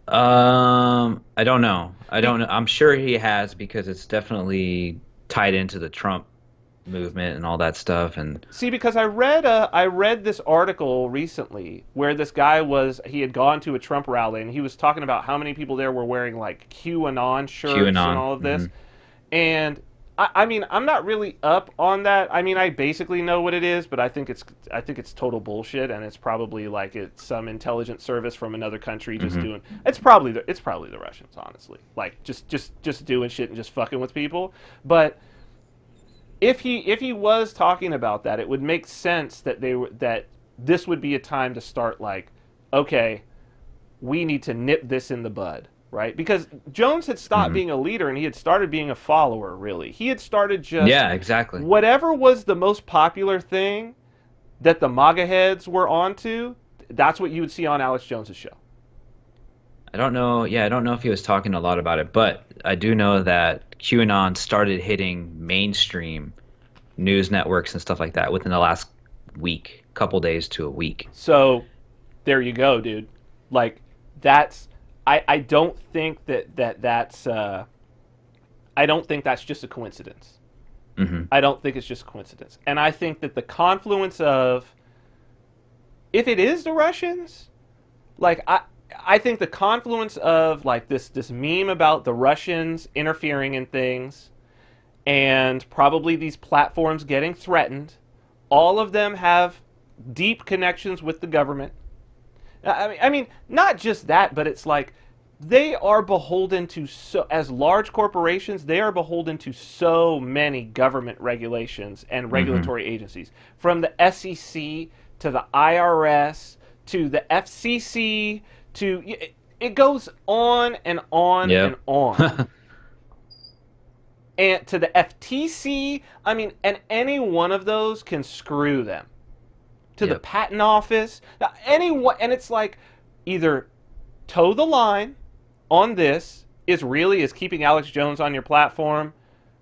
I don't know. I Be, don't know. I'm sure he has because it's definitely tied into the Trump movement and all that stuff. And See, because I read this article recently where this guy he had gone to a Trump rally and he was talking about how many people there were wearing like QAnon shirts and QAnon. all of Hmm. this. And I mean, I'm not really up on that. I mean, I basically know what it is, but I think it's total bullshit, and it's probably like it's some intelligence service from another country just Hmm. doing. It's probably the Russians, honestly, like just doing shit and just fucking with people. But if he was talking about that, it would make sense that this would be a time to start like, okay, we need to nip this in the bud, right? Because Jones had stopped Hmm. being a leader and he had started being a follower, really. He had started just Yeah, exactly. whatever was the most popular thing that the MAGA heads were onto, that's what you would see on Alex Jones's show. I don't know. Yeah, I don't know if he was talking a lot about it, but I do know that QAnon started hitting mainstream news networks and stuff like that within the last week, couple days to a week. So there you go, dude. Like that's I don't think that's I don't think that's just a coincidence. Hmm. I don't think it's just a coincidence. And I think that the confluence of if it is the Russians, like I think the confluence of like this meme about the Russians interfering in things and probably these platforms getting threatened, all of them have deep connections with the government. I mean, not just that, but it's like they are beholden to as large corporations, they are beholden to so many government regulations and Hmm. regulatory agencies, from the SEC to the IRS to the FCC to it goes on and on and Yep. on. And to the FTC, I mean, and any one of those can screw them. To the Yep. patent office, anyone, and it's like either toe the line on this is keeping Alex Jones on your platform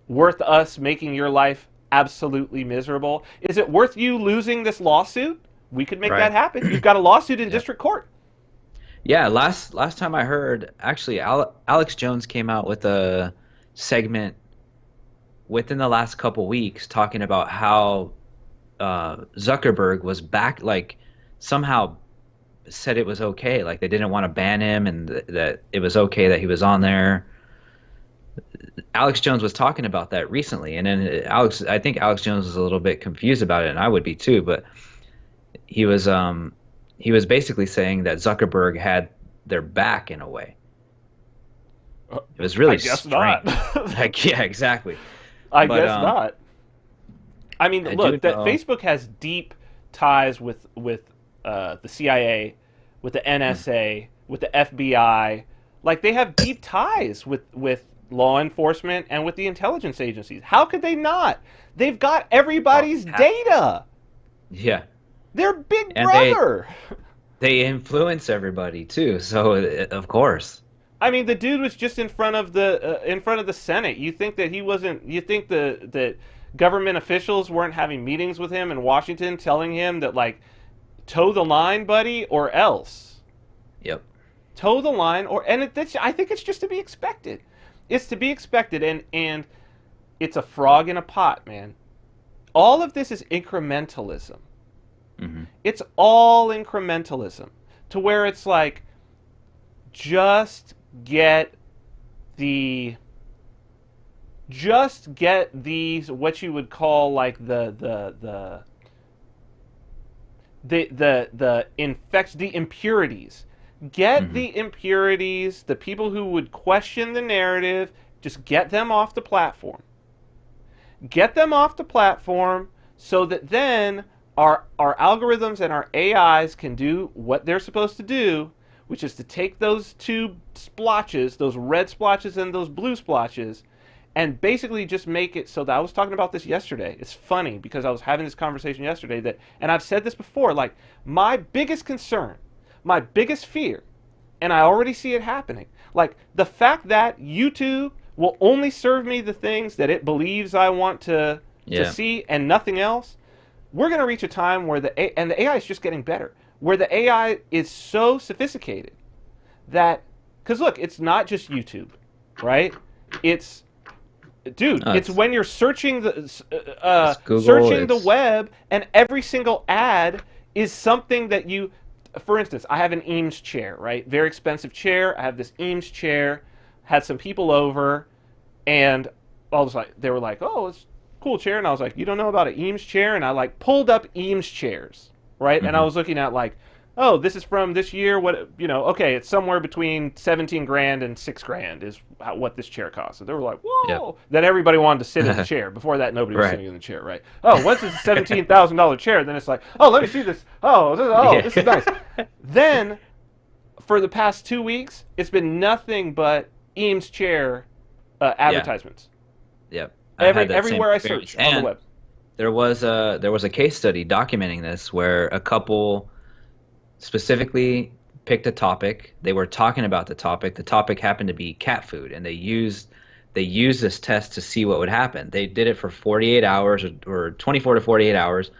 worth us making your life absolutely miserable? Is it worth you losing this lawsuit? We could make that Right. happen. You've got a lawsuit in Yep. district court. Yeah, last time I heard, actually, Alex Jones came out with a segment within the last couple weeks talking about how Zuckerberg was back, like somehow said it was okay, like they didn't want to ban him and that it was okay that he was on there. Alex Jones was talking about that recently, and then I think Alex Jones was a little bit confused about it, and I would be too, but he was um he was basically saying that Zuckerberg had their back in a way. It was I really guess not. strange. Like, yeah, exactly. I But guess not. I mean, I do look, that know. Facebook has deep ties with the CIA, with the Mm. NSA, with the FBI. Like they have deep ties with law enforcement and with the intelligence agencies. How could they not? They've got Well, everybody's data. yeah, They're Big and Brother. they influence everybody too. So of course, I mean, the dude was just in front of the Senate. You think that he wasn't? You think that government officials weren't having meetings with him in Washington, telling him that like toe the line, buddy, or else yep. toe the line, or and I think it's just to be expected. It's to be expected, and it's a frog in a pot, man. All of this is incrementalism. Hmm. It's all incrementalism, to where it's like, just get the just get these, what you would call like the impurities. Get Hmm. the impurities, the people who would question the narrative, just get them off the platform. Get them off the platform so that then our algorithms and our AIs can do what they're supposed to do, which is to take those two splotches, those red splotches and those blue splotches, and basically just make it so that I was talking about this yesterday. It's funny because I was having this conversation yesterday that, and I've said this before, like my biggest concern, my biggest fear, and I already see it happening. Like the fact that YouTube will only serve me the things that it believes I want to Yeah. see and nothing else. We're going to reach a time where the AI is just getting better, where the AI is so sophisticated that, because look, it's not just YouTube, right? It's, dude, No, it's when you're searching it's Google. searching the It's web, and every single ad is something that you. For instance, I have an Eames chair, right? Very expensive chair. I have this Eames chair. Had some people over, and I was like, they were like, "Oh, it's a cool chair," and I was like, "You don't know about an Eames chair?" And I like pulled up Eames chairs, right? And I hmm was looking at like, oh, this is from this year. What, okay, it's somewhere between 17 grand and 6 grand is what this chair costs. So they were like, Yep. whoa. Then everybody wanted to sit in the chair. Before that, nobody was Right. sitting in the chair, right? Oh, once it's a $17,000 chair, then it's like, oh, let me see this. Oh, Yeah. this is nice. Then for the past 2 weeks, it's been nothing but Eames chair Yeah. advertisements. Yep. I've had that same Everywhere I experience. search on the And web. there was a case study documenting this where a couple specifically picked a topic. They were talking about the topic. The topic happened to be cat food, and they used this test to see what would happen. They did it for 48 hours or 24 to 48 hours,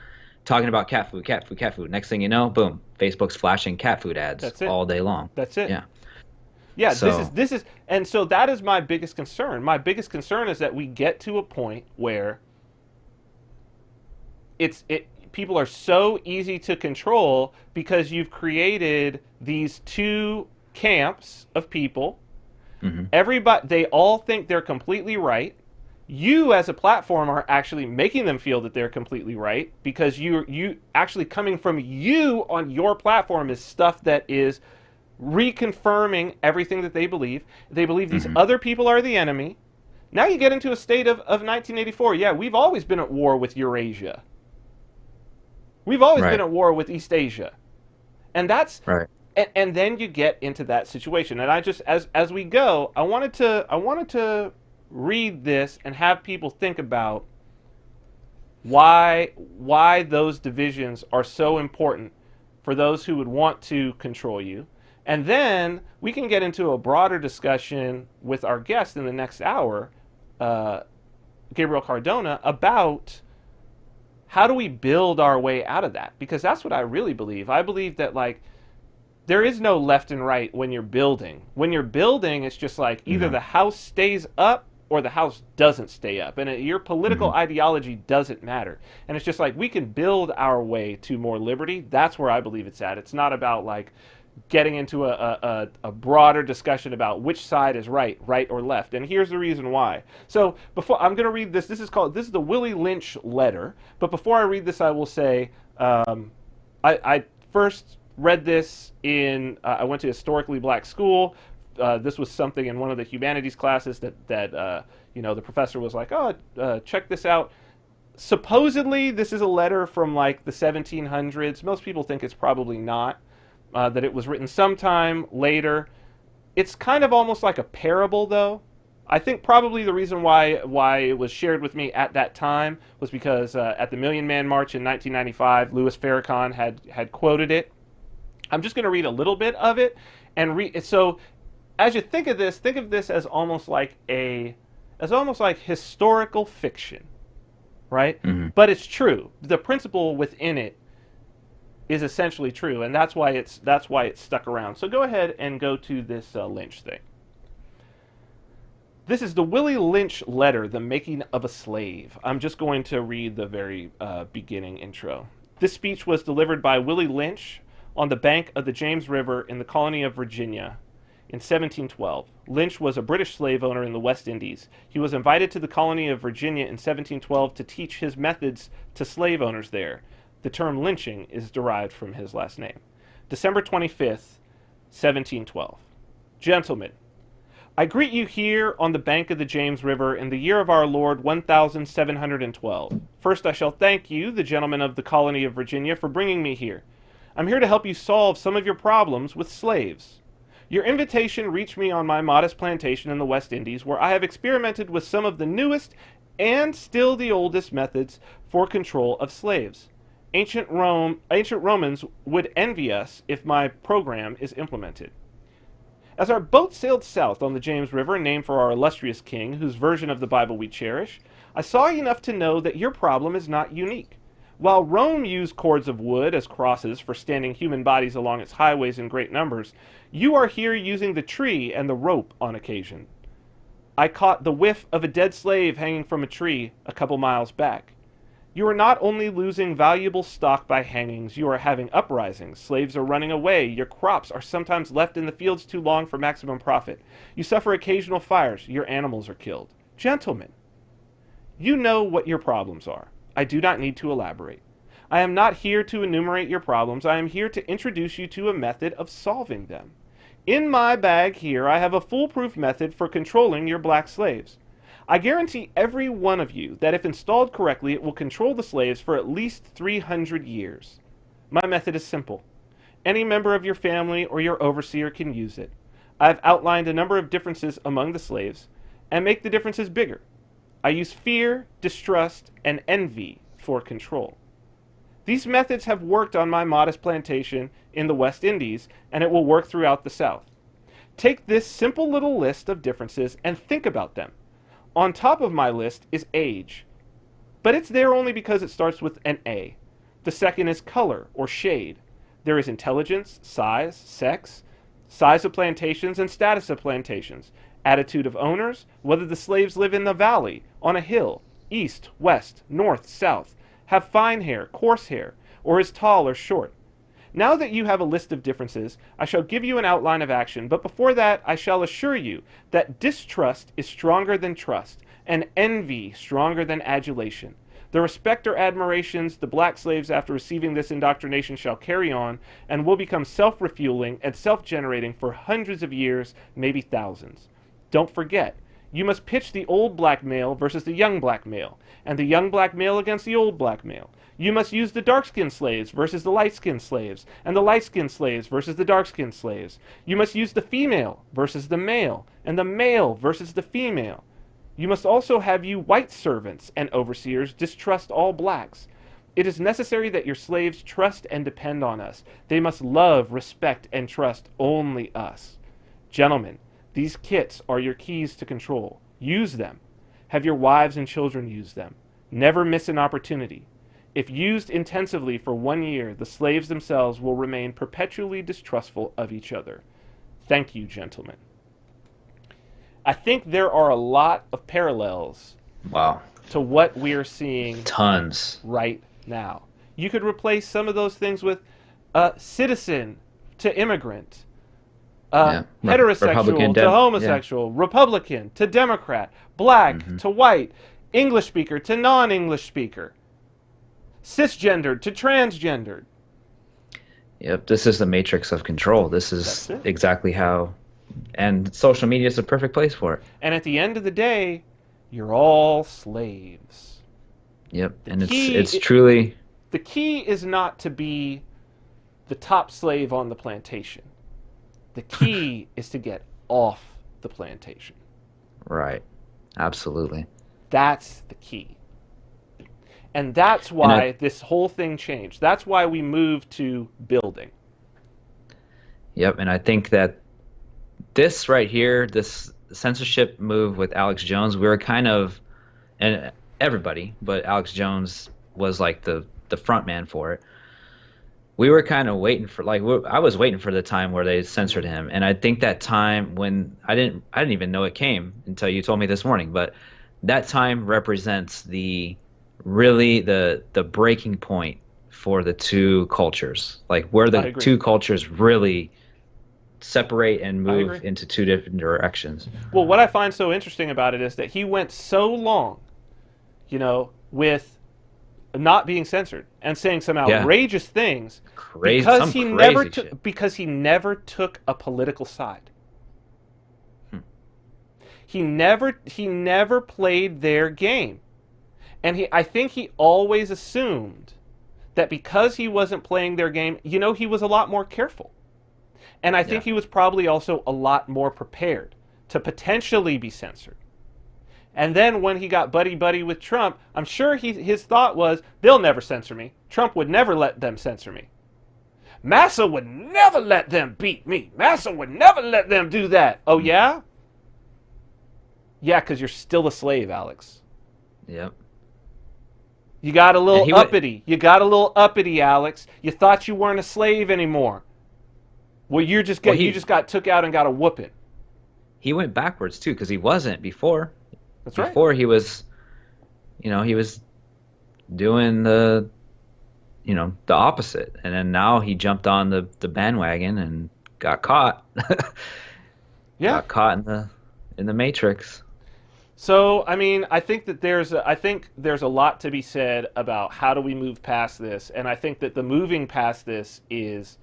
talking about cat food, cat food, cat food. Next thing you know, boom, Facebook's flashing cat food ads That's it. all day long. That's it. Yeah. Yeah, So, and so that is my biggest concern. My biggest concern is that we get to a point where people are so easy to control because you've created these two camps of people. mhm, Everybody, they all think they're completely right. You as a platform are actually making them feel that they're completely right because you actually coming from you on your platform is stuff that is reconfirming everything that they believe. They believe these mhm, other people are the enemy. Now you get into a state of 1984. Yeah, we've always been at war with Eurasia. We've always been right, at war with East Asia. And that's right. and then you get into that situation. And I just as we go, I wanted to read this and have people think about why those divisions are so important for those who would want to control you. And then we can get into a broader discussion with our guest in the next hour, uh, Gabriel Cardona, about how do we build our way out of that? Because that's what I really believe. I believe that like there is no left and right when you're building. When you're building, it's just like either No. the house stays up or the house doesn't stay up. And your political Mhm, ideology doesn't matter. And it's just like we can build our way to more liberty. That's where I believe it's at. It's not about like getting into a broader discussion about which side is right or left. And here's the reason why. So before I'm going to read this, this is the Willie Lynch letter. But before I read this, I will say I first read this in I went to historically black school. This was something in one of the humanities classes that the professor was like, oh, check this out. Supposedly, this is a letter from like the 1700s. Most people think it's probably not. That it was written sometime later. It's kind of almost like a parable, though. I think probably the reason why it was shared with me at that time was because at the Million Man March in 1995, Louis Farrakhan had quoted it. I'm just going to read a little bit of it and read. So, as you think of this as almost like historical fiction, right? mhm. But it's true. The principle within it is essentially true, and that's why it's stuck around. So go ahead and go to this Lynch thing. This is the Willie Lynch letter, The Making of a Slave. I'm just going to read the very beginning intro. This speech was delivered by Willie Lynch on the bank of the James River in the colony of Virginia in 1712. Lynch was a British slave owner in the West Indies. He was invited to the colony of Virginia in 1712 to teach his methods to slave owners there. The term lynching is derived from his last name. December 25th, 1712. Gentlemen, I greet you here on the bank of the James River in the year of our Lord 1712. First I shall thank you, the gentlemen of the colony of Virginia, for bringing me here. I'm here to help you solve some of your problems with slaves. Your invitation reached me on my modest plantation in the West Indies, where I have experimented with some of the newest and still the oldest methods for control of slaves. Ancient Romans would envy us if my program is implemented. As our boat sailed south on the James River, named for our illustrious king, whose version of the Bible we cherish, I saw enough to know that your problem is not unique. While Rome used cords of wood as crosses for standing human bodies along its highways in great numbers, you are here using the tree and the rope on occasion. I caught the whiff of a dead slave hanging from a tree a couple miles back. You are not only losing valuable stock by hangings, you are having uprisings. Slaves are running away. Your crops are sometimes left in the fields too long for maximum profit. You suffer occasional fires. Your animals are killed. Gentlemen, you know what your problems are. I do not need to elaborate. I am not here to enumerate your problems. I am here to introduce you to a method of solving them. In my bag here, I have a foolproof method for controlling your black slaves. I guarantee every one of you that if installed correctly, it will control the slaves for at least 300 years. My method is simple. Any member of your family or your overseer can use it. I have outlined a number of differences among the slaves and make the differences bigger. I use fear, distrust, and envy for control. These methods have worked on my modest plantation in the West Indies, and it will work throughout the South. Take this simple little list of differences and think about them. On top of my list is age, but it's there only because it starts with an A. The second is color or shade. There is intelligence, size, sex, size of plantations and status of plantations, attitude of owners, whether the slaves live in the valley, on a hill, east, west, north, south, have fine hair, coarse hair, or is tall or short. Now that you have a list of differences, I shall give you an outline of action, but before that I shall assure you that distrust is stronger than trust, and envy stronger than adulation. The respect or admirations the black slaves after receiving this indoctrination shall carry on, and will become self-refueling and self-generating for hundreds of years, maybe thousands. Don't forget, you must pitch the old black male versus the young black male, and the young black male against the old black male. You must use the dark-skinned slaves versus the light-skinned slaves, and the light-skinned slaves versus the dark-skinned slaves. You must use the female versus the male, and the male versus the female. You must also have you white servants and overseers distrust all blacks. It is necessary that your slaves trust and depend on us. They must love, respect, and trust only us. Gentlemen, these kits are your keys to control. Use them. Have your wives and children use them. Never miss an opportunity. If used intensively for 1 year, the slaves themselves will remain perpetually distrustful of each other. Thank you, gentlemen. I think there are a lot of parallels to what we are seeing Tons right now. You could replace some of those things with citizen to immigrant, heterosexual Republican, to homosexual, Republican to Democrat, black to white, English speaker to non-English speaker, cisgendered to transgendered. Yep, this is the matrix of control. This is exactly how, and social media is the perfect place for it. And at the end of the day, you're all slaves. Yep, and it's truly... The key is not to be the top slave on the plantation. The key is to get off the plantation. Right, absolutely. That's the key. And that's why this whole thing changed. That's why we moved to building. Yep, and I think that this right here, this censorship move with Alex Jones, we were kind of, and everybody, but Alex Jones was like the front man for it. We were kind of waiting for, I was waiting for the time where they censored him, and I think that time when I didn't even know it came until you told me this morning, but that time represents the breaking point for the two cultures, like where I the agree. two cultures really separate and I move agree. into two different directions. Well, what I find so interesting about it is that he went so long, with not being censored and saying some Yeah, outrageous things crazy, some crazy shit. because he never took a political side. Hmm. He never played their game. And I think he always assumed that because he wasn't playing their game, he was a lot more careful. And I think Yeah, he was probably also a lot more prepared to potentially be censored. And then when he got buddy-buddy with Trump, I'm sure his thought was, they'll never censor me. Trump would never let them censor me. Massa would never let them beat me. Massa would never let them do that. Oh, yeah? Yeah, because you're still a slave, Alex. yep. You got a And little he went. uppity. You got a little uppity, Alex. You thought you weren't a slave anymore. Well, you just Well, got took out and got a whooping. he went backwards too, because he wasn't before. That's right. Before he was, he was doing the opposite, and then now he jumped on the bandwagon and got caught. Yeah. Got caught in the matrix. So, I mean, I think there's a lot to be said about how do we move past this, and I think that the moving past this is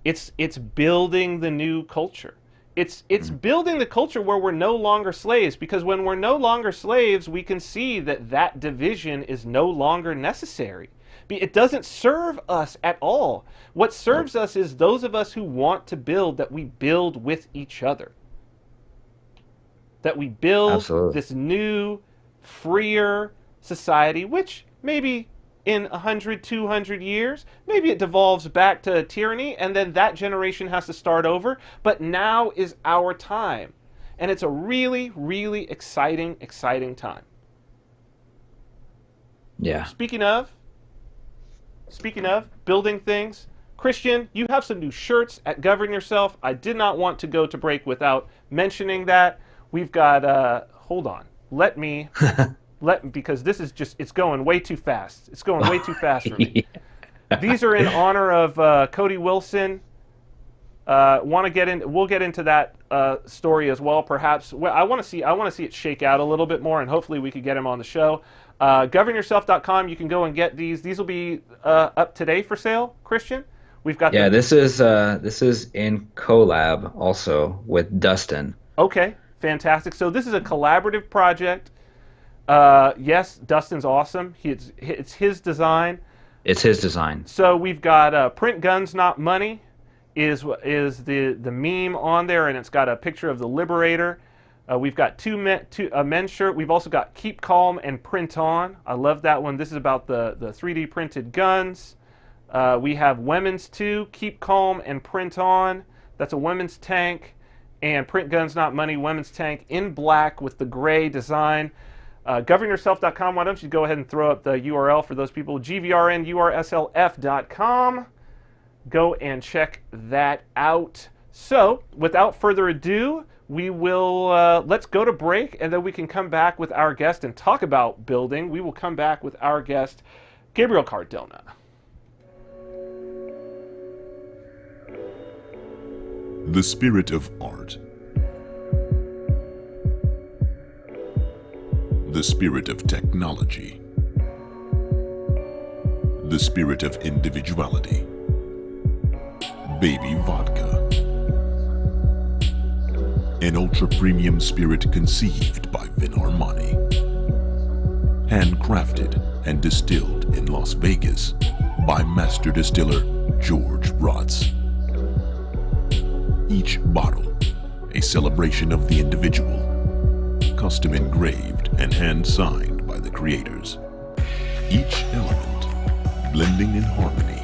it's building the new culture. It's building the culture where we're no longer slaves, because when we're no longer slaves, we can see that division is no longer necessary. It doesn't serve us at all. What serves us is those of us who want to build, that we build with each other. That we build Absolutely. this new, freer society, which maybe in 100, 200 years, maybe it devolves back to tyranny, and then that generation has to start over. But now is our time. And it's a really, really exciting time. Yeah. Speaking of building things, Christian, you have some new shirts at Govern Yourself. I did not want to go to break without mentioning that. We've got, hold on. Because this is it's going way too fast. It's going way too fast for me. Yeah. These are in honor of Cody Wilson. We'll get into that story as well, perhaps. Well, I want to see it shake out a little bit more, and hopefully we could get him on the show. GovernYourself.com. You can go and get these. These will be up today for sale, Christian. We've got This is in collab also with Dustin. Okay, fantastic. So this is a collaborative project. Yes, Dustin's awesome. It's his design. It's his design. So we've got Print Guns Not Money is the meme on there, and it's got a picture of the Liberator. We've got a men's shirt. We've also got Keep Calm and Print On. I love that one. This is about the 3D printed guns. We have women's too. Keep Calm and Print On. That's a women's tank. And Print Guns Not Money women's tank in black with the gray design. GovernYourself.com. Why don't you go ahead and throw up the URL for those people? GVRNURSLF.com. Go and check that out. So, without further ado, we will let's go to break, and then we can come back with our guest and talk about building. We will come back with our guest, Gabriel Cardona. The spirit of art. The spirit of technology. The spirit of individuality. Baby Vodka. An ultra-premium spirit conceived by Vin Armani. Handcrafted and distilled in Las Vegas by master distiller George Rotz. Each bottle, a celebration of the individual, custom engraved and hand-signed by the creators. Each element blending in harmony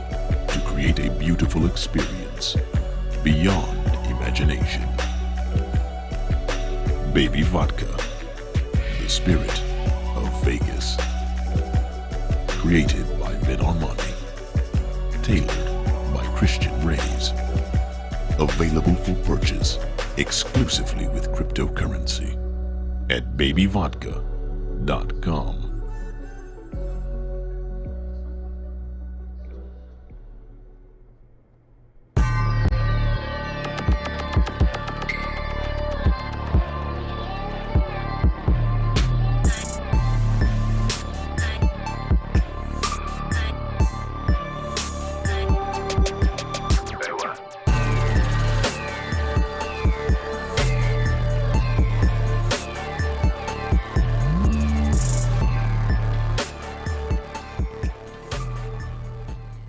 to create a beautiful experience beyond imagination. Baby Vodka, the spirit of Vegas. Created by Vin Armani. Tailored by Christian Raves. Available for purchase exclusively with cryptocurrency at babyvodka.com.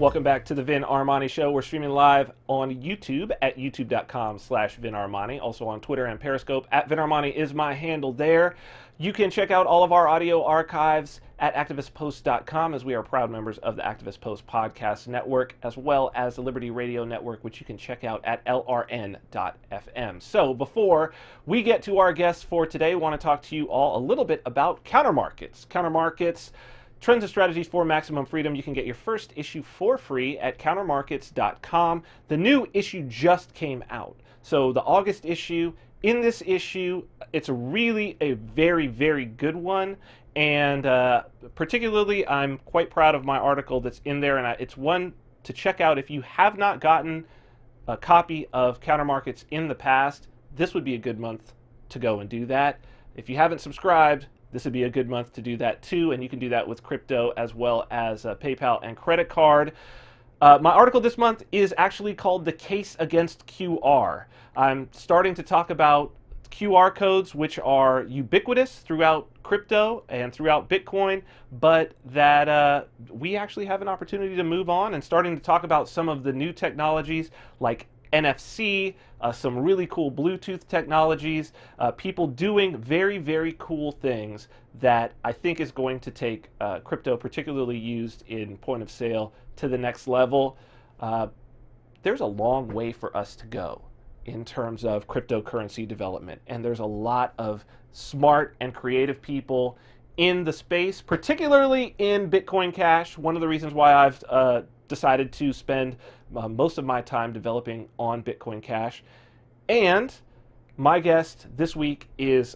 Welcome back to the Vin Armani Show. We're streaming live on YouTube at youtube.com/Vin Armani. Also on Twitter and Periscope at Vin Armani is my handle there. You can check out all of our audio archives at activistpost.com, as we are proud members of the Activist Post Podcast Network, as well as the Liberty Radio Network, which you can check out at lrn.fm. So before we get to our guests for today, I want to talk to you all a little bit about countermarkets. Countermarkets, trends and strategies for maximum freedom. You can get your first issue for free at countermarkets.com. The new issue just came out. So the August issue, in this issue, it's really a very, very good one. And particularly, I'm quite proud of my article that's in there. And it's one to check out if you have not gotten a copy of Countermarkets in the past. This would be a good month to go and do that. If you haven't subscribed, this would be a good month to do that too, and you can do that with crypto as well as PayPal and credit card. My article this month is actually called The Case Against QR. I'm starting to talk about QR codes, which are ubiquitous throughout crypto and throughout Bitcoin, but that we actually have an opportunity to move on, and starting to talk about some of the new technologies like NFC, some really cool Bluetooth technologies, people doing very, very cool things that I think is going to take crypto, particularly used in point of sale, to the next level. There's a long way for us to go in terms of cryptocurrency development, and there's a lot of smart and creative people in the space, particularly in Bitcoin Cash. One of the reasons why I've decided to spend most of my time developing on Bitcoin Cash. And my guest this week is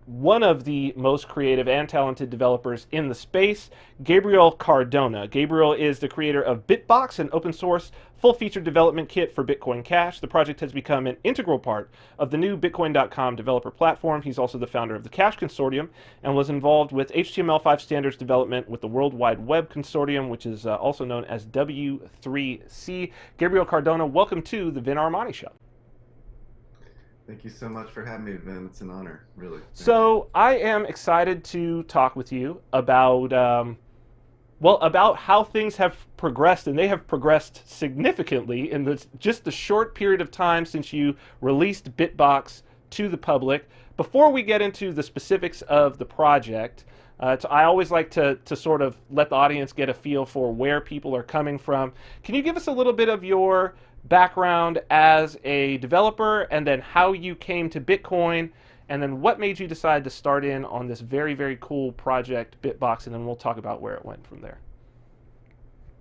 one of the most creative and talented developers in the space, Gabriel Cardona. Gabriel is the creator of BitBox, an open source full-featured development kit for Bitcoin Cash. The project has become an integral part of the new Bitcoin.com developer platform. He's also the founder of the Cash Consortium and was involved with HTML5 standards development with the World Wide Web Consortium, which is also known as W3C. Gabriel Cardona, welcome to the Vin Armani Show. Thank you so much for having me, Vin. It's an honor, really. So I am excited to talk with you about about how things have progressed, and they have progressed significantly in just the short period of time since you released BitBox to the public. Before we get into the specifics of the project, I always like to sort of let the audience get a feel for where people are coming from. Can you give us a little bit of your background as a developer, and then how you came to Bitcoin, and then what made you decide to start in on this very, very cool project, BitBox, and then we'll talk about where it went from there.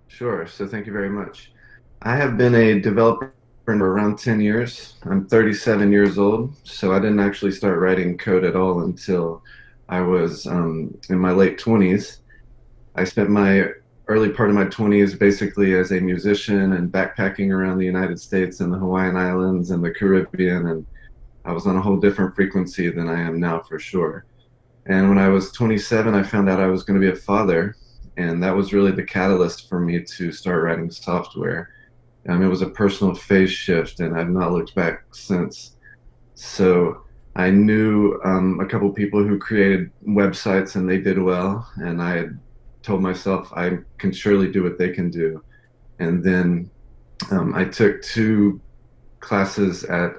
Sure. So thank you very much. I have been a developer for around 10 years. I'm 37 years old, so I didn't actually start writing code at all until I was in my late 20s. I spent my early part of my 20s basically as a musician and backpacking around the United States and the Hawaiian Islands and the Caribbean, and I was on a whole different frequency than I am now, for sure. And when I was 27, I found out I was going to be a father, and that was really the catalyst for me to start writing software. It was a personal phase shift, and I've not looked back since. So I knew a couple people who created websites, and they did well, and I had told myself I can surely do what they can do. And then I took 2 classes at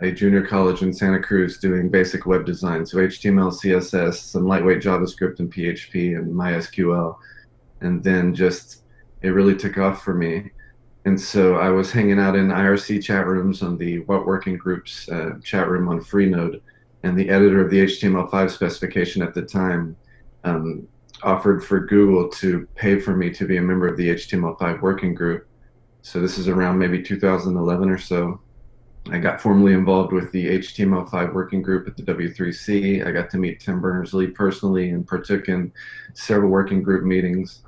a junior college in Santa Cruz doing basic web design, so HTML, CSS, some lightweight JavaScript and PHP and MySQL, and then just it really took off for me. And so I was hanging out in IRC chat rooms on the What Working Groups chat room on Freenode, and the editor of the HTML5 specification at the time offered for Google to pay for me to be a member of the HTML5 working group. So this is around maybe 2011 or so. I got formally involved with the HTML5 working group at the W3C. I got to meet Tim Berners-Lee personally and partook in several working group meetings,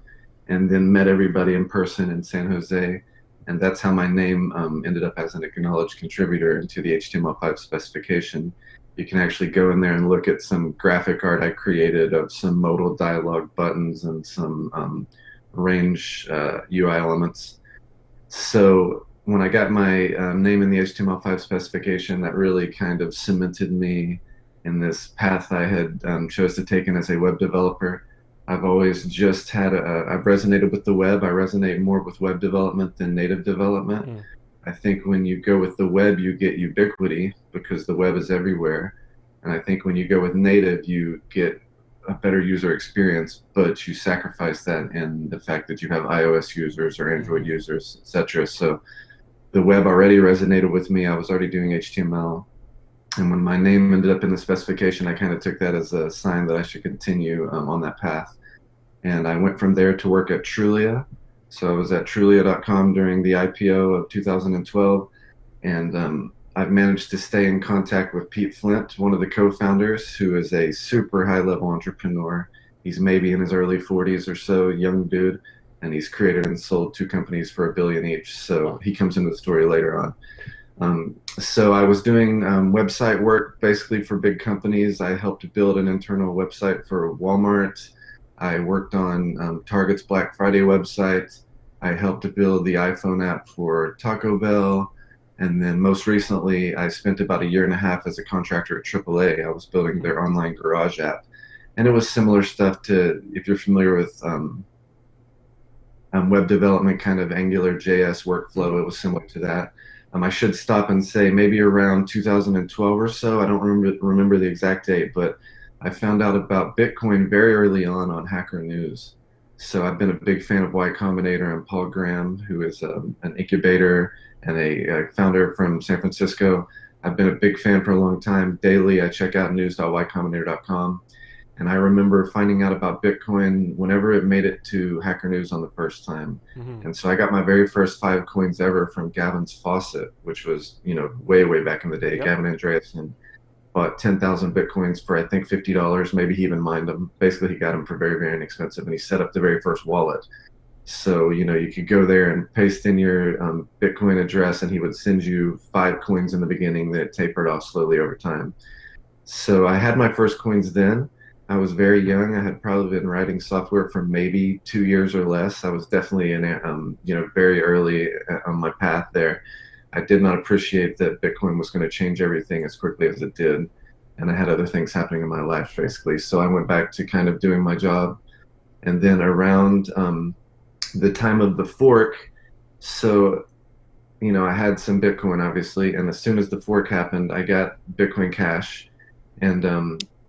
and then met everybody in person in San Jose. And that's how my name ended up as an acknowledged contributor into the HTML5 specification. You can actually go in there and look at some graphic art I created of some modal dialog buttons and some range UI elements. So when I got my name in the HTML5 specification, that really kind of cemented me in this path I had chose to take in as a web developer. I've always just had I've resonated with the web. I resonate more with web development than native development. Mm. I think when you go with the web, you get ubiquity because the web is everywhere. And I think when you go with native, you get a better user experience, but you sacrifice that in the fact that you have iOS users or Android users, etc. So the web already resonated with me. I was already doing HTML. And when my name ended up in the specification, I kind of took that as a sign that I should continue on that path. And I went from there to work at Trulia. So I was at Trulia.com during the IPO of 2012. And I've managed to stay in contact with Pete Flint, one of the co-founders, who is a super high-level entrepreneur. He's maybe in his early 40s or so, young dude, and he's created and sold 2 companies for $1 billion each. So he comes into the story later on. So I was doing website work basically for big companies. I helped build an internal website for Walmart. I worked on Target's Black Friday website. I helped to build the iPhone app for Taco Bell. And then most recently, I spent about 1.5 years as a contractor at AAA. I was building their online garage app. And it was similar stuff to, if you're familiar with web development, kind of Angular JS workflow, it was similar to that. I should stop and say maybe around 2012 or so, I don't remember the exact date, but I found out about Bitcoin very early on Hacker News. So I've been a big fan of Y Combinator and Paul Graham, who is an incubator and a founder from San Francisco. I've been a big fan for a long time. Daily, I check out news.ycombinator.com. And I remember finding out about Bitcoin whenever it made it to Hacker News on the first time. Mm-hmm. And so I got my very first 5 coins ever from Gavin's Faucet, which was, way, way back in the day. Yep. Gavin Andreasen bought 10,000 Bitcoins for, I think, $50. Maybe he even mined them. Basically, he got them for very, very inexpensive. And he set up the very first wallet. So, you could go there and paste in your Bitcoin address, and he would send you 5 coins in the beginning that tapered off slowly over time. So I had my first coins then. I was very young. I had probably been writing software for maybe 2 years or less. I was definitely in, very early on my path there. I did not appreciate that Bitcoin was going to change everything as quickly as it did. And I had other things happening in my life, basically. So I went back to kind of doing my job. And then around the time of the fork, so, I had some Bitcoin, obviously. And as soon as the fork happened, I got Bitcoin Cash. And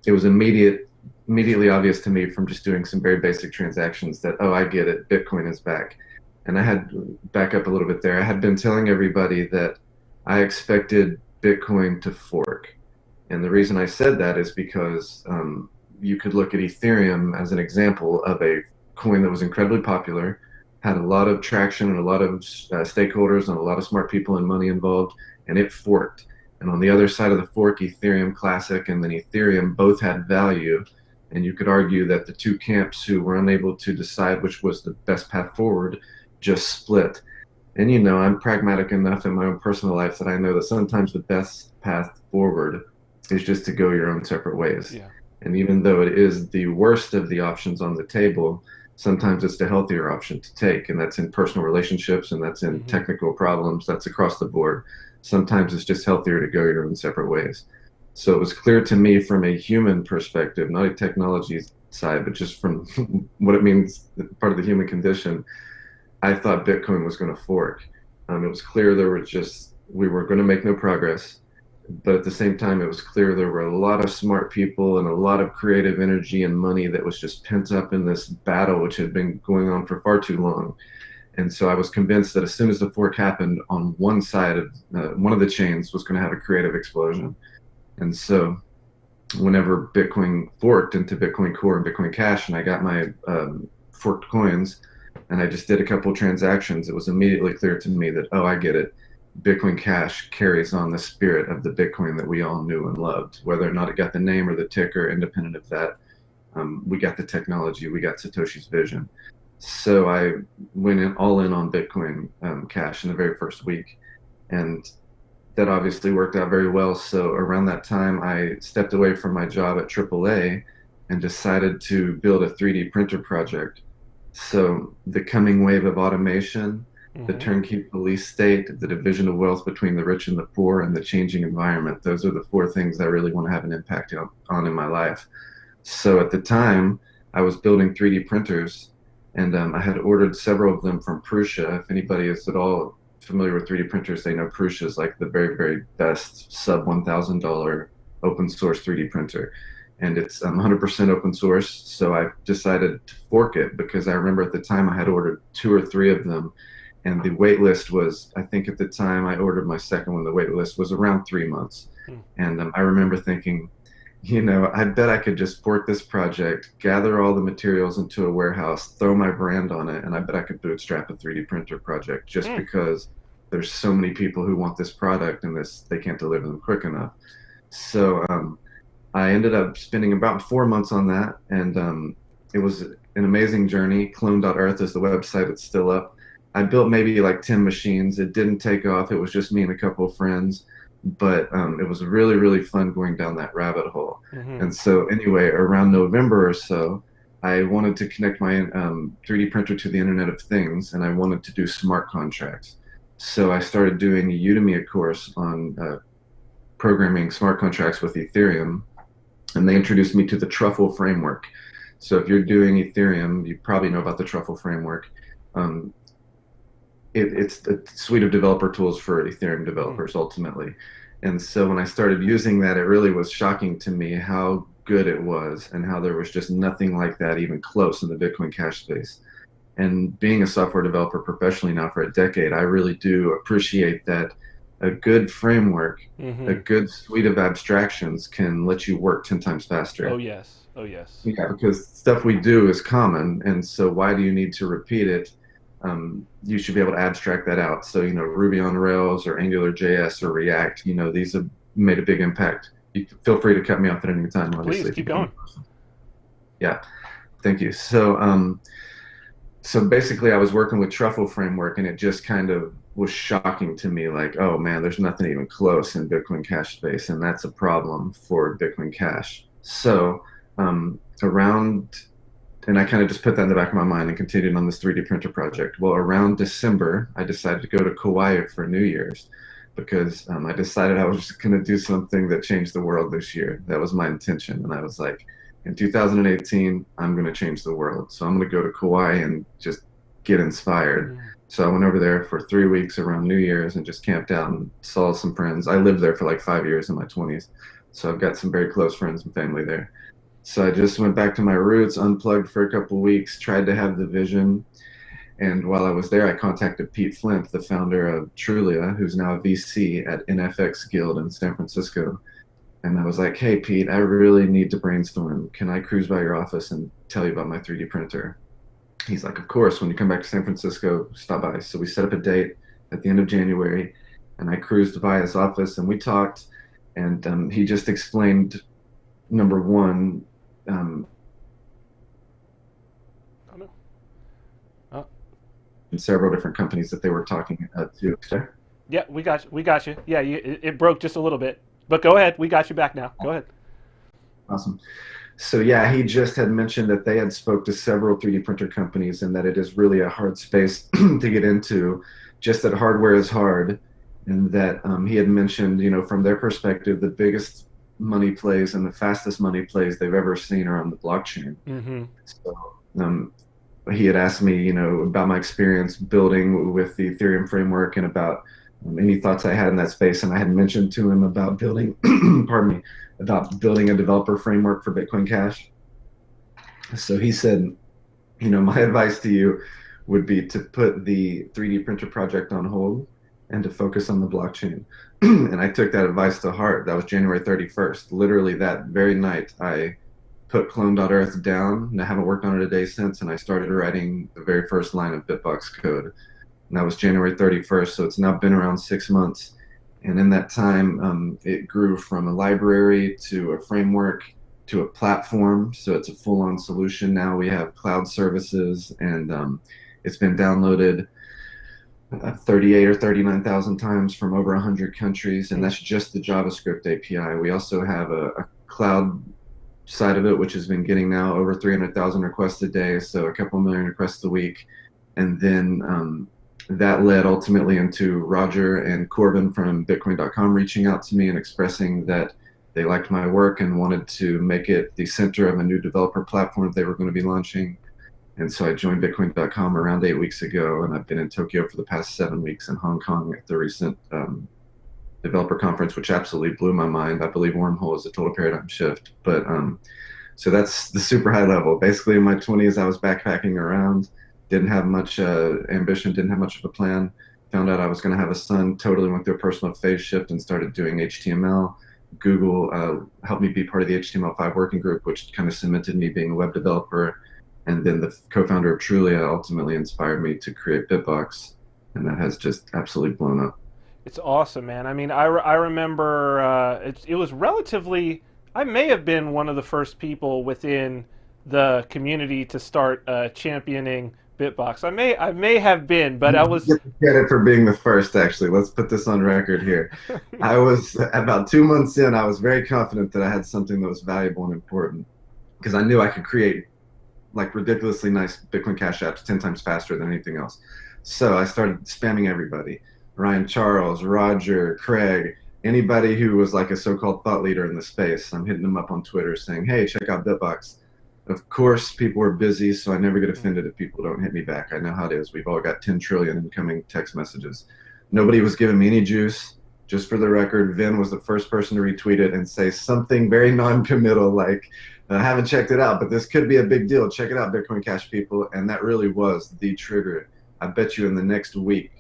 it was immediately obvious to me from just doing some very basic transactions that, oh, I get it, Bitcoin is back. And I had, back up a little bit there, I had been telling everybody that I expected Bitcoin to fork. And the reason I said that is because you could look at Ethereum as an example of a coin that was incredibly popular, had a lot of traction and a lot of stakeholders and a lot of smart people and money involved, and it forked. And on the other side of the fork, Ethereum Classic and then Ethereum both had value. And you could argue that the 2 camps who were unable to decide which was the best path forward just split. And I'm pragmatic enough in my own personal life that I know that sometimes the best path forward is just to go your own separate ways. Yeah. And even though it is the worst of the options on the table, sometimes it's the healthier option to take. And that's in personal relationships, and that's in technical problems, that's across the board. Sometimes it's just healthier to go your own separate ways. So it was clear to me from a human perspective, not a technology side, but just from what it means, part of the human condition, I thought Bitcoin was going to fork. It was clear we were going to make no progress. But at the same time, it was clear there were a lot of smart people and a lot of creative energy and money that was just pent up in this battle, which had been going on for far too long. And so I was convinced that as soon as the fork happened, on one side of one of the chains was going to have a creative explosion. And so whenever Bitcoin forked into Bitcoin Core and Bitcoin Cash, and I got my forked coins, and I just did a couple transactions, it was immediately clear to me that, oh, I get it. Bitcoin Cash carries on the spirit of the Bitcoin that we all knew and loved. Whether or not it got the name or the ticker, independent of that, we got the technology, we got Satoshi's vision. So I went all in on Bitcoin Cash in the very first week. And that obviously worked out very well. So around that time, I stepped away from my job at AAA and decided to build a 3D printer project. So the coming wave of automation, the turnkey police state, the division of wealth between the rich and the poor, and the changing environment, those are the 4 things I really want to have an impact on in my life. So at the time, I was building 3D printers, and I had ordered several of them from Prusa. If anybody is at all familiar with 3D printers, they know Prusa is like the very, very best sub $1,000 open source 3D printer. And it's 100% open source, so I decided to fork it because I remember at the time I had ordered 2 or 3 of them, and the wait list was, I think at the time I ordered my second one, the wait list was around 3 months. And I remember thinking, you know, I bet I could just fork this project, gather all the materials into a warehouse, throw my brand on it, and I bet I could bootstrap a 3D printer project just because there's so many people who want this product and they can't deliver them quick enough. So I ended up spending about 4 months on that, and it was an amazing journey. Clone.earth is the website. It's still up. I built maybe like 10 machines. It didn't take off. It was just me and a couple of friends, but it was really, really fun going down that rabbit hole. And so anyway, around November or so, I wanted to connect my 3D printer to the Internet of Things, and I wanted to do smart contracts. So I started doing a Udemy course on programming smart contracts with Ethereum, and they introduced me to the Truffle framework. So if you're doing Ethereum, you probably know about the Truffle framework. It's a suite of developer tools for Ethereum developers, ultimately. And so when I started using that, it really was shocking to me how good it was and how there was just nothing like that even close in the Bitcoin Cash space. And being a software developer professionally now for a decade, I really do appreciate that a good framework, a good suite of abstractions can let you work 10 times faster. Oh, yes. Oh, yes. Yeah, because stuff we do is common, and so why do you need to repeat it? You should be able to abstract that out. So, you know, Ruby on Rails or AngularJS or React, you know, these have made a big impact. You feel free to cut me off at any time, obviously. Please, keep going. Yeah, thank you. So, so basically I was working with Truffle framework, and it just kind of was shocking to me, like, oh man, there's nothing even close in Bitcoin Cash space, and that's a problem for Bitcoin Cash. So and I kind of just put that in the back of my mind and continued on this 3D printer project. Well, around December, I decided to go to Kauai for New Year's because I decided I was just going to do something that changed the world this year. That was my intention. And I was like, in 2018, I'm going to change the world. So I'm going to go to Kauai and just get inspired. So I went over there for 3 weeks around New Year's and just camped out and saw some friends. I lived there for like 5 years in my 20s. So I've got some very close friends and family there. So I just went back to my roots, unplugged for a couple of weeks, tried to have the vision. And while I was there, I contacted Pete Flint, the founder of Trulia, who's now a VC at NFX Guild in San Francisco. And I was like, hey, Pete, I really need to brainstorm. Can I cruise by your office and tell you about my 3D printer? He's like, of course, when you come back to San Francisco, stop by. So we set up a date at the end of January, and I cruised by his office, and we talked, and he just explained, number one, several different companies that they were talking to. Yeah, we got you. Yeah, it broke just a little bit, but go ahead. We got you back now. Go ahead. Awesome. So yeah, he just had mentioned that they had spoke to several 3D printer companies and that it is really a hard space to get into, just that hardware is hard, and that he had mentioned, you know, from their perspective, the biggest money plays and the fastest money plays they've ever seen are on the blockchain. So he had asked me, you know, about my experience building with the Ethereum framework and about any thoughts I had in that space. And I had mentioned to him about building, pardon me, about building a developer framework for Bitcoin Cash. So he said, you know, my advice to you would be to put the 3D printer project on hold and to focus on the blockchain. And I took that advice to heart. That was January 31st. Literally that very night, I put clone.earth down, and I haven't worked on it a day since, and I started writing the very first line of BitBox code. And that was January 31st, so it's now been around 6 months. And in that time, it grew from a library to a framework to a platform, so it's a full-on solution. Now we have cloud services, and it's been downloaded 38 or 39,000 times from over 100 countries, and that's just the JavaScript API. We also have a cloud side of it, which has been getting now over 300,000 requests a day, so a couple million requests a week. And then that led ultimately into Roger and Corbin from Bitcoin.com reaching out to me and expressing that they liked my work and wanted to make it the center of a new developer platform they were going to be launching. And so I joined Bitcoin.com around 8 weeks ago, and I've been in Tokyo for the past 7 weeks, in Hong Kong at the recent developer conference, which absolutely blew my mind. I believe Wormhole is a total paradigm shift. But so that's the super high level. Basically, in my 20s, I was backpacking around, didn't have much ambition, didn't have much of a plan. Found out I was going to have a son, totally went through a personal phase shift and started doing HTML. Google helped me be part of the HTML5 working group, which kind of cemented me being a web developer. And then the co-founder of Trulia ultimately inspired me to create BitBox, and that has just absolutely blown up. It's awesome, man. I mean, I remember it was relatively. I may have been one of the first people within the community to start championing BitBox. I may have been, but I was. You get credit for being the first, actually. Let's put this on record here. I was about 2 months in. I was very confident that I had something that was valuable and important, because I knew I could create like ridiculously nice Bitcoin Cash apps 10 times faster than anything else. So I started spamming everybody. Ryan Charles, Roger, Craig, anybody who was like a so-called thought leader in the space. I'm hitting them up on Twitter saying, hey, check out BitBox. Of course, people are busy, so I never get offended if people don't hit me back. I know how it is. We've all got 10 trillion incoming text messages. Nobody was giving me any juice. Just for the record, Vin was the first person to retweet it and say something very non-committal like, I haven't checked it out, but this could be a big deal. Check it out, Bitcoin Cash people. And that really was the trigger. I bet you in the next week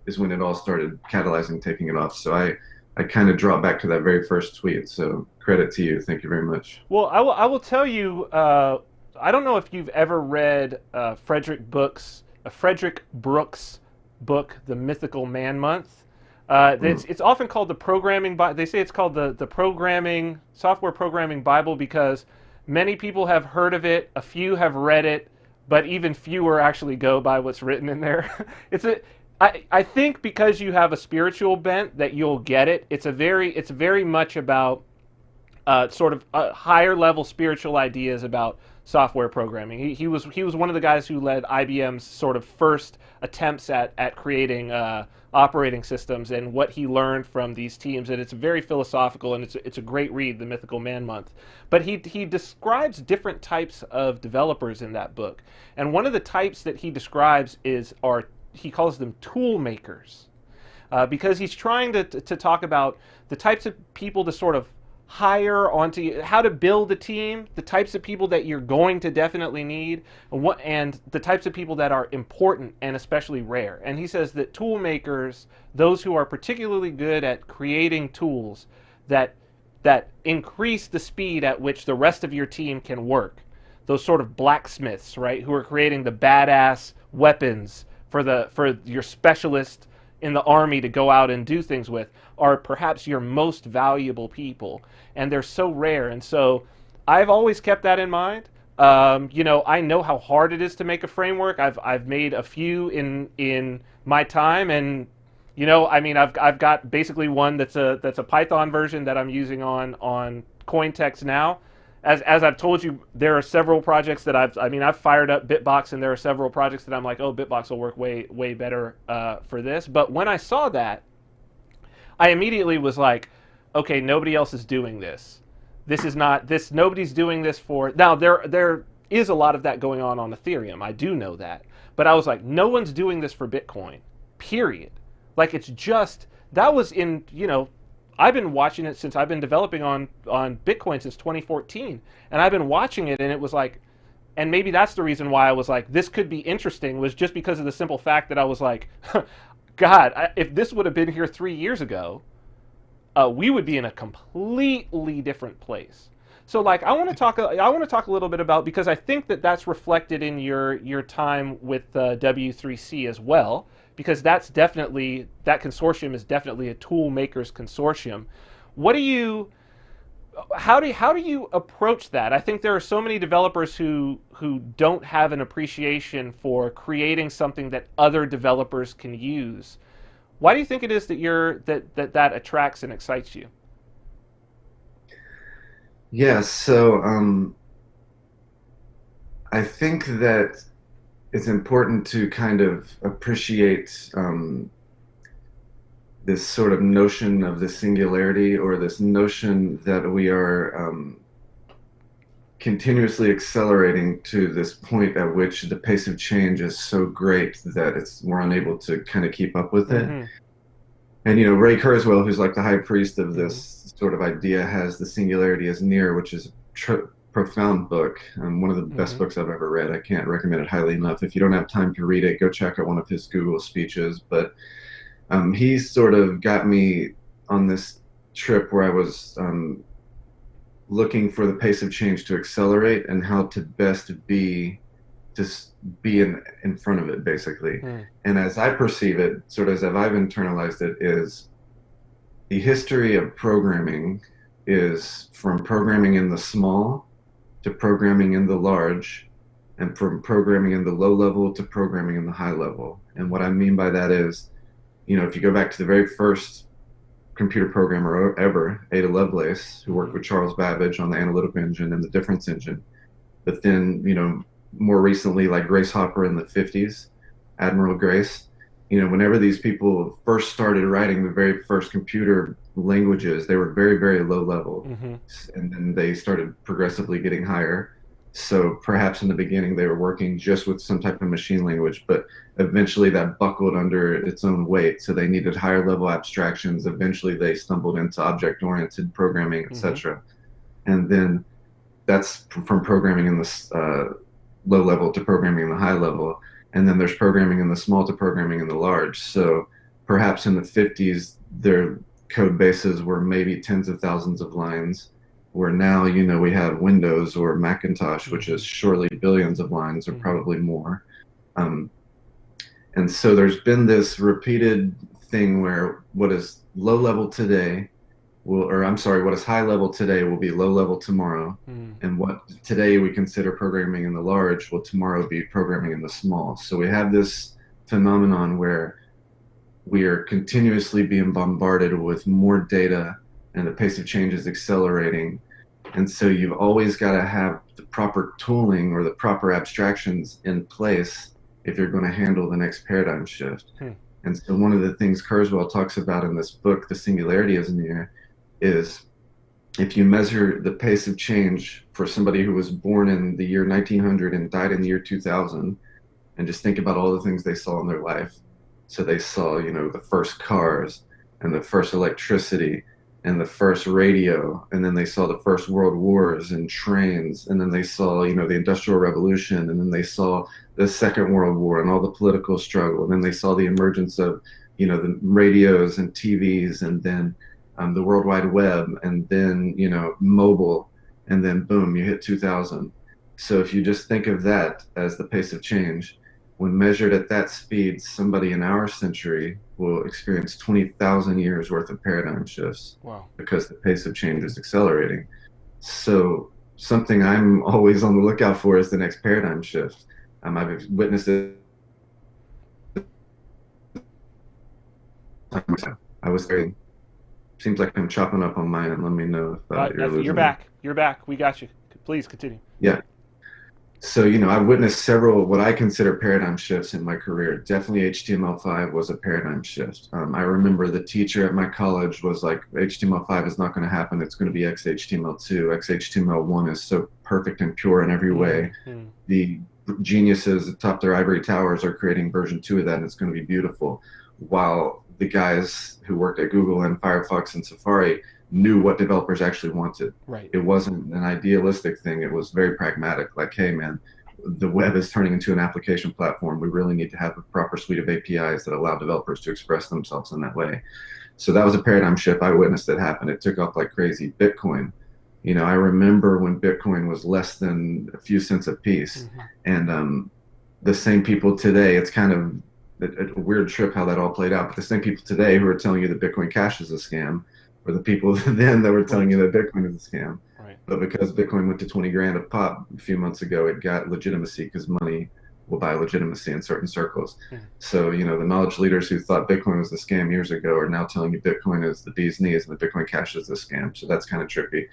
is when it all started catalyzing, taking it off. So I kind of dropped back to that very first tweet. So credit to you. Thank you very much. Well, I will tell you, I don't know if you've ever read Frederick Brooks' book, The Mythical Man Month. It's often called the programming. They say it's called the programming software programming Bible because many people have heard of it, a few have read it, but even fewer actually go by what's written in there. I think because you have a spiritual bent that you'll get it. It's very much about sort of higher level spiritual ideas about software programming. He was one of the guys who led IBM's sort of first attempts at creating operating systems and what he learned from these teams, and it's very philosophical, and it's a great read, The Mythical Man Month. But he describes different types of developers in that book, and one of the types that he describes he calls them tool makers, because he's trying to talk about the types of people to sort of hire onto how to build a team, the types of people that you're going to definitely need, and the types of people that are important and especially rare. And he says that tool makers, those who are particularly good at creating tools that increase the speed at which the rest of your team can work, those sort of blacksmiths, right, who are creating the badass weapons for your specialist in the army to go out and do things with, are perhaps your most valuable people, and they're so rare. And so I've always kept that in mind. I know how hard it is to make a framework. I've made a few in my time, and I've got basically one that's a Python version that I'm using on Cointext now. As I've told you, there are several projects that I've fired up BitBox, and there are several projects that I'm like, oh, BitBox will work way better for this. But when I saw that, I immediately was like, okay, nobody else is doing this. Nobody's doing this for. Now there is a lot of that going on Ethereum. I do know that, but I was like, no one's doing this for Bitcoin. Period. Like it's just that was in I've been watching it since I've been developing on Bitcoin since 2014, and I've been watching it, and it was like, and maybe that's the reason why I was like, this could be interesting, was just because of the simple fact that I was like, God, if this would have been here 3 years ago, we would be in a completely different place. So like, I want to talk a little bit about, because I think that that's reflected in your time with W3C as well, because that consortium is definitely a tool makers consortium. How do you approach that? I think there are so many developers who don't have an appreciation for creating something that other developers can use. Why do you think it is that that attracts and excites you? Yeah, so I think that it's important to kind of appreciate this sort of notion of the singularity, or this notion that we are continuously accelerating to this point at which the pace of change is so great that we're unable to kind of keep up with it. Mm-hmm. And, you know, Ray Kurzweil, who's like the high priest of this sort of idea, has The Singularity is Near, which is a profound book, one of the best books I've ever read. I can't recommend it highly enough. If you don't have time to read it, go check out one of his Google speeches. But he sort of got me on this trip where I was looking for the pace of change to accelerate and how to best be in front of it, basically. And as I perceive it, sort of as I've internalized it, is the history of programming is from programming in the small to programming in the large, and from programming in the low level to programming in the high level. And what I mean by that is, you know, if you go back to the very first computer programmer ever, Ada Lovelace, who worked with Charles Babbage on the analytical engine and the difference engine. But then, you know, more recently, like Grace Hopper in the 50s, Admiral Grace, you know, whenever these people first started writing the very first computer languages, they were very, very low level. And then they started progressively getting higher. So perhaps in the beginning they were working just with some type of machine language, but eventually that buckled under its own weight. So they needed higher level abstractions. Eventually they stumbled into object-oriented programming, etc. And then that's from programming in the low level to programming in the high level. And then there's programming in the small to programming in the large. So perhaps in the 50s, their code bases were maybe tens of thousands of lines, where now, you know, we have Windows or Macintosh, which is surely billions of lines or probably more. And so there's been this repeated thing where what is low level today what is high level today will be low level tomorrow. And what today we consider programming in the large will tomorrow be programming in the small. So we have this phenomenon where we are continuously being bombarded with more data, and the pace of change is accelerating. And so you've always got to have the proper tooling or the proper abstractions in place if you're going to handle the next paradigm shift. And so one of the things Kurzweil talks about in this book, The Singularity is Near, is if you measure the pace of change for somebody who was born in the year 1900 and died in the year 2000, and just think about all the things they saw in their life. So they saw, you know, the first cars and the first electricity and the first radio, and then they saw the first world wars and trains, and then they saw, you know, the Industrial Revolution, and then they saw the Second World War and all the political struggle, and then they saw the emergence of, you know, the radios and TVs, and then the World Wide Web, and then, you know, mobile, and then boom, you hit 2000. So if you just think of that as the pace of change, when measured at that speed, somebody in our century will experience 20,000 years worth of paradigm shifts. Wow. Because the pace of change is accelerating. So something I'm always on the lookout for is the next paradigm shift. I've witnessed it. I was very, seems like I'm chopping up on my end. Let me know if you're back. You're back. We got you. Please continue. Yeah. So, you know, I've witnessed several what I consider paradigm shifts in my career. Definitely HTML5 was a paradigm shift. I remember the teacher at my college was like, HTML5 is not going to happen. It's going to be XHTML2. XHTML1 is so perfect and pure in every way. The geniuses atop their ivory towers are creating version 2 of that, and it's going to be beautiful. While the guys who worked at Google and Firefox and Safari knew what developers actually wanted. Right. It wasn't an idealistic thing. It was very pragmatic. Like, hey, man, the web is turning into an application platform. We really need to have a proper suite of APIs that allow developers to express themselves in that way. So that was a paradigm shift. I witnessed it happen. It took off like crazy. Bitcoin. You know, I remember when Bitcoin was less than a few cents a piece. And the same people today, it's kind of a weird trip how that all played out. But the same people today who are telling you that Bitcoin Cash is a scam, or the people then that were telling you that Bitcoin is a scam. Right. But because Bitcoin went to 20 grand a pop a few months ago, it got legitimacy because money will buy legitimacy in certain circles. So, you know, the knowledge leaders who thought Bitcoin was a scam years ago are now telling you Bitcoin is the bee's knees and the Bitcoin Cash is a scam. So that's kind of trippy.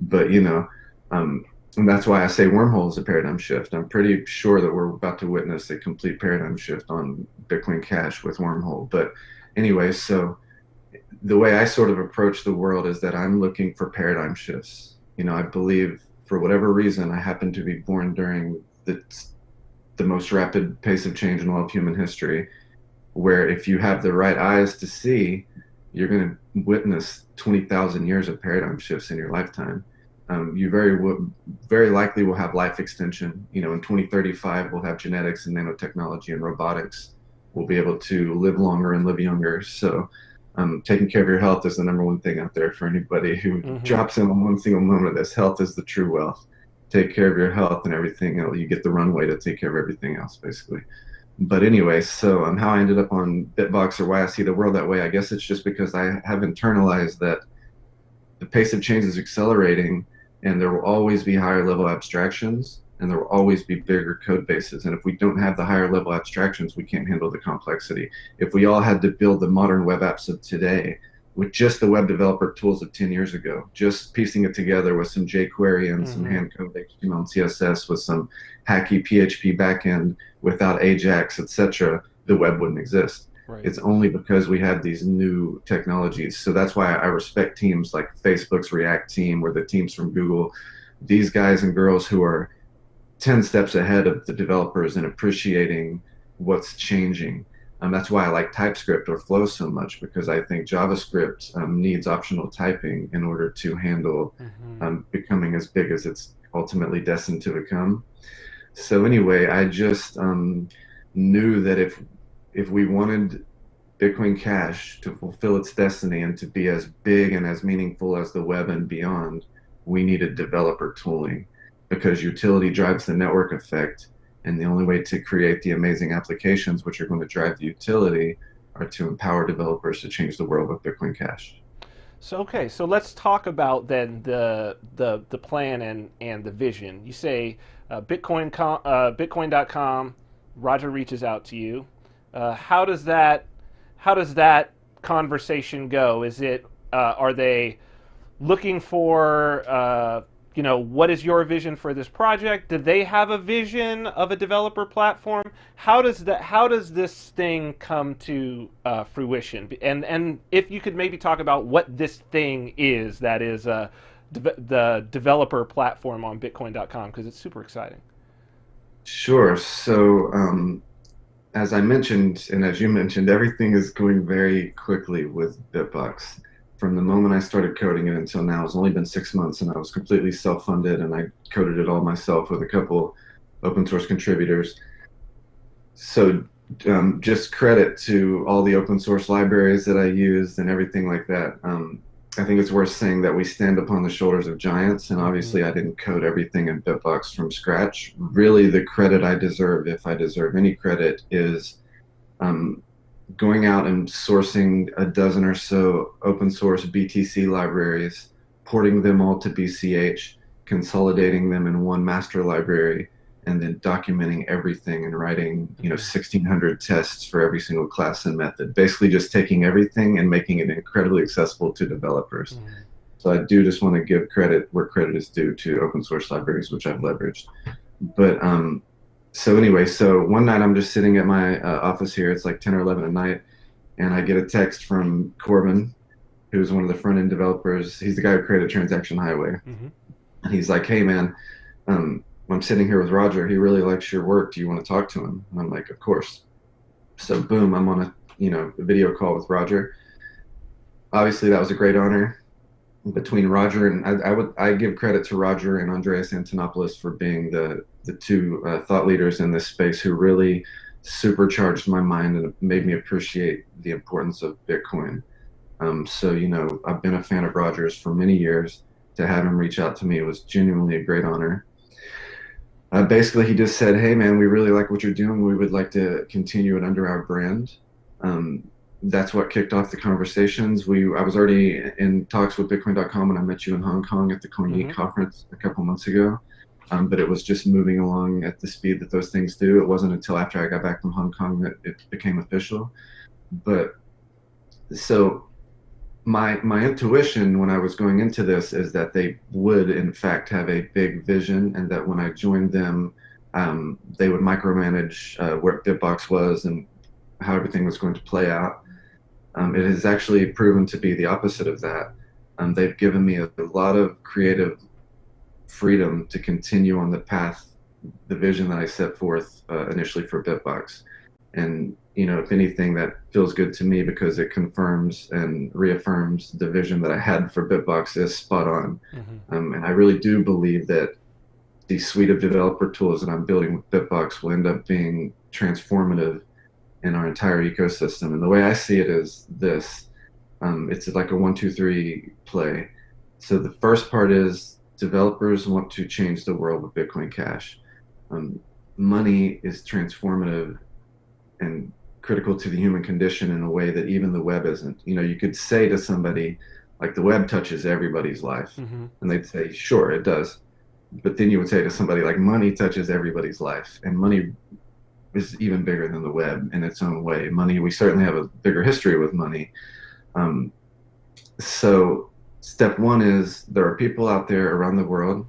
But, you know, and that's why I say wormhole is a paradigm shift. I'm pretty sure that we're about to witness a complete paradigm shift on Bitcoin Cash with wormhole. But anyway, so the way I sort of approach the world is that I'm looking for paradigm shifts. I believe for whatever reason I happen to be born during the most rapid pace of change in all of human history, where if you have the right eyes to see, you're going to witness 20,000 years of paradigm shifts in your lifetime. You very likely will have life extension. In 2035, we'll have genetics and nanotechnology and robotics. We'll be able to live longer and live younger. So taking care of your health is the number one thing out there for anybody who drops in on one single moment of this. Health is the true wealth. Take care of your health and everything else. You get the runway to take care of everything else, basically. But anyway, so how I ended up on BitBox, or why I see the world that way, I guess it's just because I have internalized that the pace of change is accelerating, and there will always be higher level abstractions, and there will always be bigger code bases. And if we don't have the higher level abstractions, we can't handle the complexity. If we all had to build the modern web apps of today with just the web developer tools of 10 years ago, just piecing it together with some jQuery and some hand-coded HTML and CSS with some hacky PHP backend without Ajax, etc., the web wouldn't exist. Right. It's only because we have these new technologies. So that's why I respect teams like Facebook's React team or the teams from Google, these guys and girls who are 10 steps ahead of the developers and appreciating what's changing. That's why I like TypeScript or Flow so much, because I think JavaScript needs optional typing in order to handle becoming as big as it's ultimately destined to become. So anyway, I just knew that if we wanted Bitcoin Cash to fulfill its destiny and to be as big and as meaningful as the web and beyond, we needed developer tooling, because utility drives the network effect. And the only way to create the amazing applications which are going to drive the utility are to empower developers to change the world with Bitcoin Cash. So okay, so let's talk about then the plan and the vision. You say Bitcoin.com. Roger reaches out to you. How does that conversation go? Is it are they looking for what is your vision for this project? Do they have a vision of a developer platform? How does this thing come to fruition? And if you could maybe talk about what this thing is that is the developer platform on Bitcoin.com, because it's super exciting. Sure. So as I mentioned, and as you mentioned, everything is going very quickly with BitBox. From the moment I started coding it until now, it's only been 6 months, and I was completely self-funded, and I coded it all myself with a couple open source contributors. So just credit to all the open source libraries that I used and everything like that. I think it's worth saying that we stand upon the shoulders of giants, and obviously I didn't code everything in BitBox from scratch. Really, the credit I deserve, if I deserve any credit, is going out and sourcing a dozen or so open source BTC libraries, porting them all to BCH, consolidating them in one master library, and then documenting everything and writing 1,600 tests for every single class and method. Basically just taking everything and making it incredibly accessible to developers. So I do just want to give credit where credit is due to open source libraries, which I've leveraged. But so anyway, so one night I'm just sitting at my office here. It's like 10 or 11 at night, and I get a text from Corbin, who's one of the front-end developers. He's the guy who created Transaction Highway. And he's like, hey, man, I'm sitting here with Roger. He really likes your work. Do you want to talk to him? And I'm like, of course. So boom, I'm on a video call with Roger. Obviously, that was a great honor. Between Roger and I give credit to Roger and Andreas Antonopoulos for being the two thought leaders in this space who really supercharged my mind and made me appreciate the importance of Bitcoin. So I've been a fan of Roger's for many years. To have him reach out to me was genuinely a great honor. Basically, he just said, hey man, we really like what you're doing. We would like to continue it under our brand. That's what kicked off the conversations. I was already in talks with Bitcoin.com when I met you in Hong Kong at the CoinGeek conference a couple months ago. But it was just moving along at the speed that those things do. It wasn't until after I got back from Hong Kong that it became official. But so my intuition when I was going into this is that they would in fact have a big vision, and that when I joined them, they would micromanage where BitBox was and how everything was going to play out. It has actually proven to be the opposite of that. They've given me a lot of creative freedom to continue on the path, the vision that I set forth initially for BitBox. And, if anything, that feels good to me because it confirms and reaffirms the vision that I had for BitBox is spot on. And I really do believe that the suite of developer tools that I'm building with BitBox will end up being transformative in our entire ecosystem. And the way I see it is this. It's like a 1, 2, 3 play. So the first part is developers want to change the world with Bitcoin Cash. Money is transformative and critical to the human condition in a way that even the web isn't. You could say to somebody, like, the web touches everybody's life. And they'd say, sure, it does. But then you would say to somebody, like, money touches everybody's life. And money is even bigger than the web in its own way. Money, we certainly have a bigger history with money. So step one is there are people out there around the world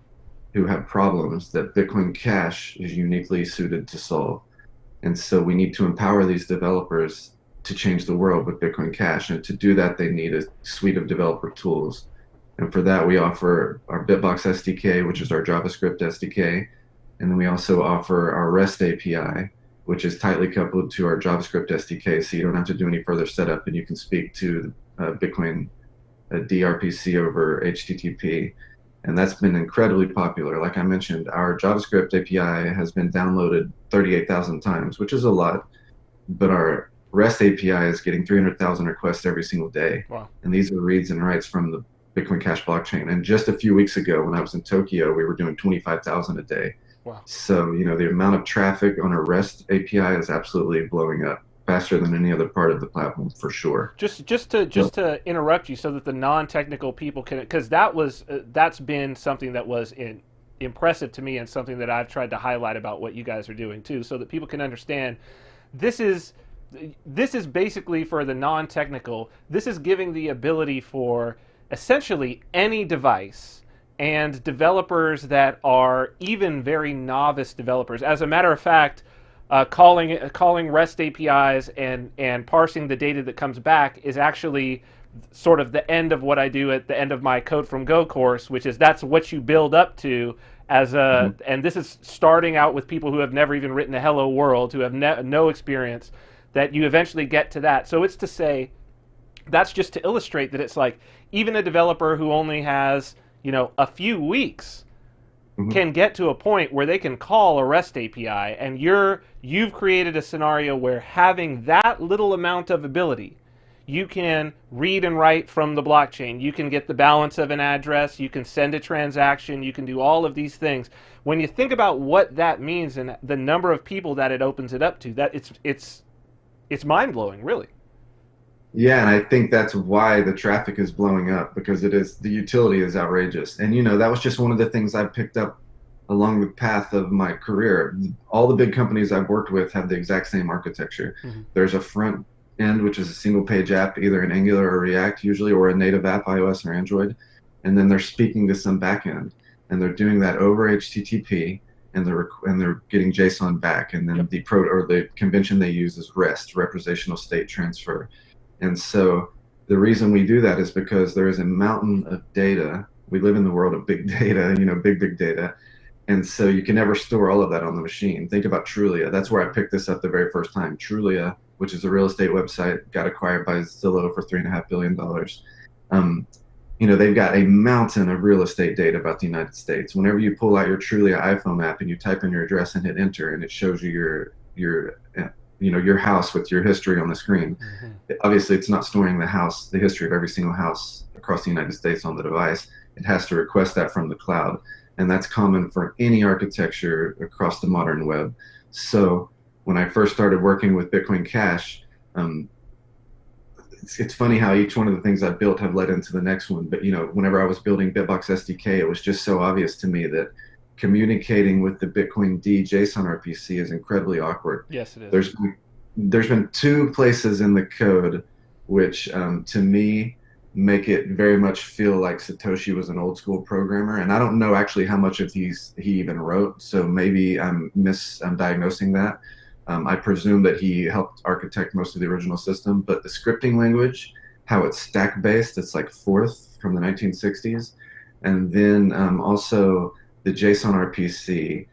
who have problems that Bitcoin Cash is uniquely suited to solve. And so we need to empower these developers to change the world with Bitcoin Cash. And to do that, they need a suite of developer tools. And for that, we offer our BitBox SDK, which is our JavaScript SDK. And then we also offer our REST API, which is tightly coupled to our JavaScript SDK. So you don't have to do any further setup, and you can speak to Bitcoin DRPC over HTTP. And that's been incredibly popular. Like I mentioned, our JavaScript API has been downloaded 38,000 times, which is a lot. But our REST API is getting 300,000 requests every single day. Wow. And these are reads and writes from the Bitcoin Cash blockchain. And just a few weeks ago, when I was in Tokyo, we were doing 25,000 a day. Wow. So, the amount of traffic on a REST API is absolutely blowing up, faster than any other part of the platform, for sure. Just to interrupt you, so that the non-technical people can, because that's been something that was impressive to me, and something that I've tried to highlight about what you guys are doing too, so that people can understand. This is basically, for the non-technical, this is giving the ability for essentially any device and developers that are even very novice developers. As a matter of fact, calling REST APIs and parsing the data that comes back is actually sort of the end of what I do at the end of my Code from Go course, which is that's what you build up to as a, and this is starting out with people who have never even written a hello world, who have no experience, that you eventually get to that. So it's to say, that's just to illustrate that it's like, even a developer who only has, a few weeks can get to a point where they can call a REST API, and you've created a scenario where, having that little amount of ability, you can read and write from the blockchain, you can get the balance of an address, you can send a transaction, you can do all of these things. When you think about what that means and the number of people that it opens it up to, that it's mind-blowing, really. Yeah, and I think that's why the traffic is blowing up, because the utility is outrageous. And that was just one of the things I picked up along the path of my career. All the big companies I've worked with have the exact same architecture. There's a front end, which is a single page app, either in Angular or React usually, or a native app, iOS or Android. And then they're speaking to some backend, and they're doing that over HTTP, and they're getting JSON back. And then the convention they use is REST, representational state transfer. And so the reason we do that is because there is a mountain of data. We live in the world of big data, big data. And so you can never store all of that on the machine. Think about Trulia. That's where I picked this up the very first time. Trulia, which is a real estate website, got acquired by Zillow for $3.5 billion. They've got a mountain of real estate data about the United States. Whenever you pull out your Trulia iPhone app and you type in your address and hit enter, and it shows you your house with your history on the screen. Obviously, it's not storing the history of every single house across the United States on the device. It has to request that from the cloud. And that's common for any architecture across the modern web. So when I first started working with Bitcoin Cash, it's funny how each one of the things I built have led into the next one. But whenever I was building BitBox SDK, it was just so obvious to me that communicating with the Bitcoin D JSON RPC is incredibly awkward. Yes, it is. There's been two places in the code which, to me, make it very much feel like Satoshi was an old school programmer. And I don't know actually how much of he even wrote, so maybe I'm diagnosing that. I presume that he helped architect most of the original system, but the scripting language, how it's stack-based, it's like Forth from the 1960s. And then also the JSON RPC,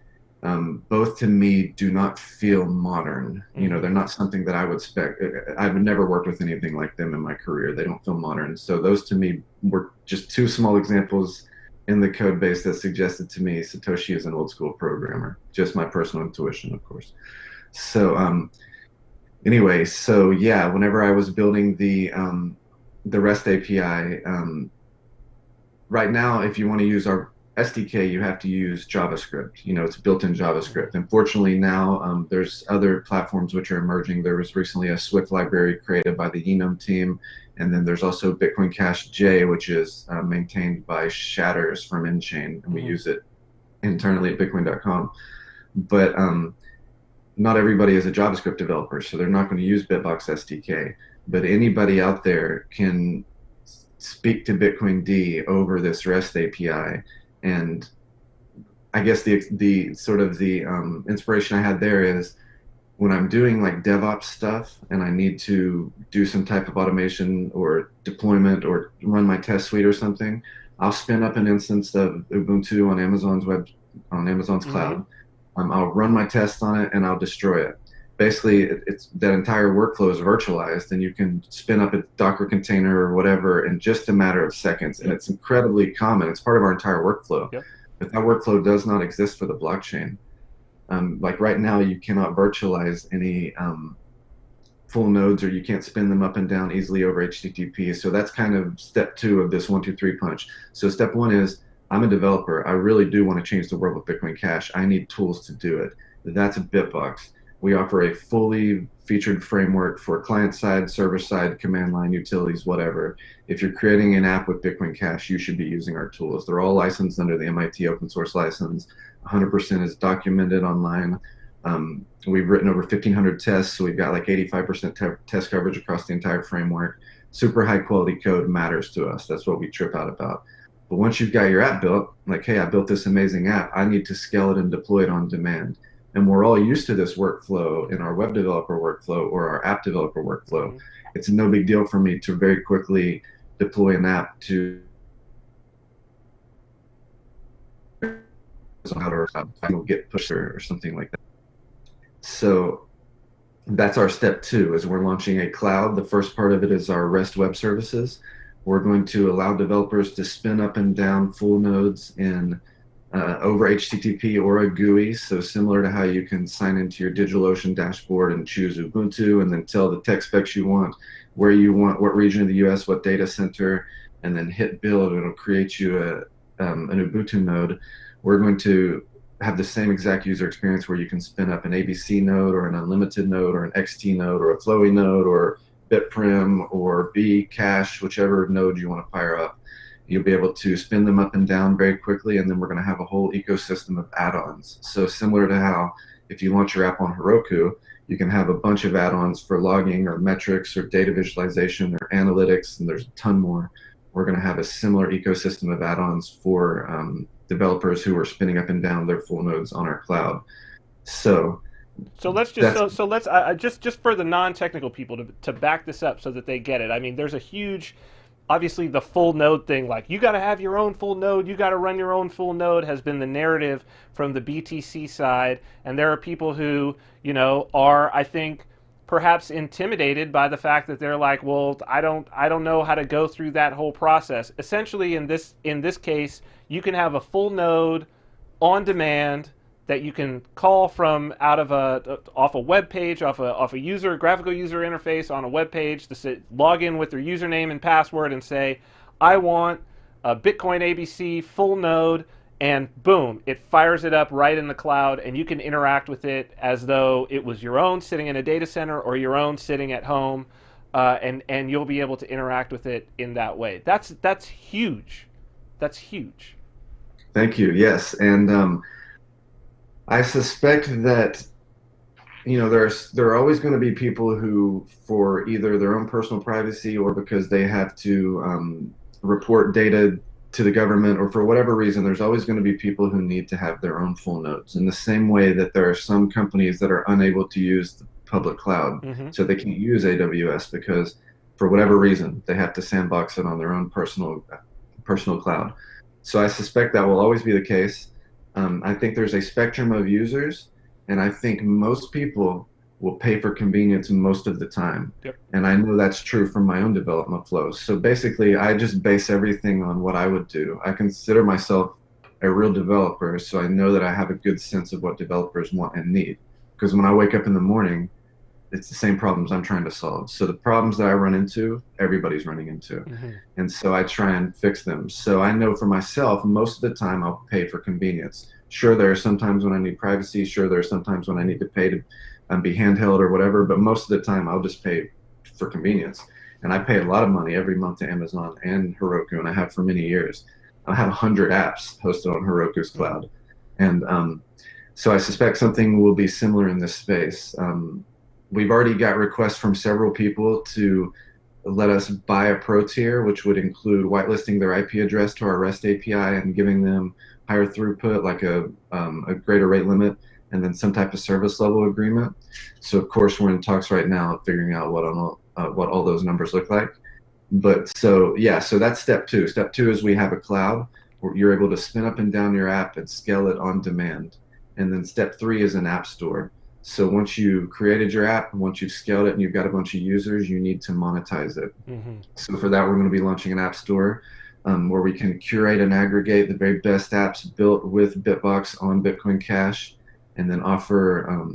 both to me do not feel modern. You know, they're not something that I would expect. I've never worked with anything like them in my career. They don't feel modern. So those to me were just two small examples in the code base that suggested to me Satoshi is an old school programmer. Just my personal intuition, of course. So anyway, so yeah, whenever I was building the REST API, right now, if you want to use our SDK, you have to use JavaScript. You know, it's built in JavaScript. Unfortunately, now there's other platforms which are emerging. There was recently a Swift library created by the Enum team, and then there's also Bitcoin Cash J, which is maintained by Shatters from InChain, and we use it internally at Bitcoin.com. But not everybody is a JavaScript developer, so they're not going to use BitBox SDK. But anybody out there can speak to Bitcoin D over this REST API. And I guess the sort of the inspiration I had there is when I'm doing like DevOps stuff and I need to do some type of automation or deployment or run my test suite or something, I'll spin up an instance of Ubuntu on Amazon's cloud. I'll run my test on it and I'll destroy it. Basically, it's that entire workflow is virtualized, and you can spin up a Docker container or whatever in just a matter of seconds. And it's incredibly common. It's part of our entire workflow. But that workflow does not exist for the blockchain. Like right now, you cannot virtualize any full nodes, or you can't spin them up and down easily over HTTP. So that's kind of step 2 of this 1, 2, 3 punch. So step 1 is I'm a developer. I really do want to change the world with Bitcoin Cash. I need tools to do it. That's a BitBox. We offer a fully featured framework for client-side, server-side, command line, utilities, whatever. If you're creating an app with Bitcoin Cash, you should be using our tools. They're all licensed under the MIT open source license. 100% is documented online. We've written over 1,500 tests, so we've got like 85% test coverage across the entire framework. Super high-quality code matters to us. That's what we trip out about. But once you've got your app built, like, hey, I built this amazing app, I need to scale it and deploy it on demand. And we're all used to this workflow in our web developer workflow or our app developer workflow. It's no big deal for me to very quickly deploy an app to or get pushed or something like that. So that's our step 2, is we're launching a cloud. The first part of it is our REST web services. We're going to allow developers to spin up and down full nodes in over HTTP or a GUI, so similar to how you can sign into your DigitalOcean dashboard and choose Ubuntu and then tell the tech specs you want, where you want, what region of the US, what data center, and then hit build, and it'll create you an Ubuntu node. We're going to have the same exact user experience where you can spin up an ABC node or an unlimited node or an XT node or a Flowy node or Bitprim or Bcache, whichever node you want to fire up. You'll be able to spin them up and down very quickly, and then we're going to have a whole ecosystem of add-ons. So similar to how if you launch your app on Heroku, you can have a bunch of add-ons for logging or metrics or data visualization or analytics, and there's a ton more. We're going to have a similar ecosystem of add-ons for developers who are spinning up and down their full nodes on our cloud. So let's just just for the non-technical people to back this up so that they get it. I mean, there's a huge, obviously the full node thing, like you got to have your own full node, you got to run your own full node, has been the narrative from the BTC side, and there are people who, you know, are, I think, perhaps intimidated by the fact that they're like, well, I don't know how to go through that whole process. Essentially, in this case, you can have a full node on demand that you can call from out of off a web page, off a graphical user interface on a web page, to log in with their username and password and say, I want a Bitcoin ABC full node, and boom, it fires it up right in the cloud, and you can interact with it as though it was your own sitting in a data center or your own sitting at home, and you'll be able to interact with it in that way. That's huge. That's huge. Thank you. Yes, and I suspect that, you know, there are always going to be people who, for either their own personal privacy or because they have to report data to the government, or for whatever reason, there's always going to be people who need to have their own full nodes. In the same way that there are some companies that are unable to use the public cloud, so they can't use AWS because for whatever reason they have to sandbox it on their own personal cloud. So I suspect that will always be the case. I think there's a spectrum of users, and I think most people will pay for convenience most of the time. Yep. And I know that's true from my own development flows. So basically, I just base everything on what I would do. I consider myself a real developer, so I know that I have a good sense of what developers want and need. Because when I wake up in the morning, it's the same problems I'm trying to solve. So the problems that I run into, everybody's running into. And so I try and fix them. So I know for myself, most of the time I'll pay for convenience. Sure, there are some times when I need privacy. Sure, there are some times when I need to pay to be handheld or whatever, but most of the time I'll just pay for convenience. And I pay a lot of money every month to Amazon and Heroku, and I have for many years. I have 100 apps hosted on Heroku's cloud. And so I suspect something will be similar in this space. We've already got requests from several people to let us buy a pro tier, which would include whitelisting their IP address to our REST API and giving them higher throughput, like a greater rate limit, and then some type of service level agreement. So of course we're in talks right now of figuring out what all those numbers look like. But so yeah, so that's step two. Step two is we have a cloud where you're able to spin up and down your app and scale it on demand. And then step three is an app store. So once you've created your app, once you've scaled it and you've got a bunch of users, you need to monetize it. So for that, we're going to be launching an app store where we can curate and aggregate the very best apps built with BitBox on Bitcoin Cash, and then offer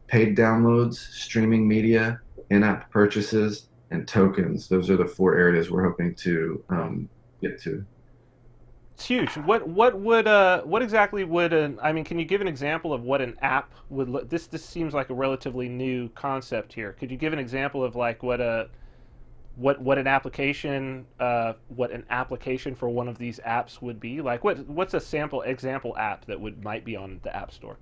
paid downloads, streaming media, in-app purchases, and tokens. Those are the 4 areas we're hoping to get to. It's huge. What exactly would I mean, can you give an example of what an app would look? This seems like a relatively new concept here. Could you give an example of like what an application for one of these apps would be? Like what's a sample example app that might be on the App Store?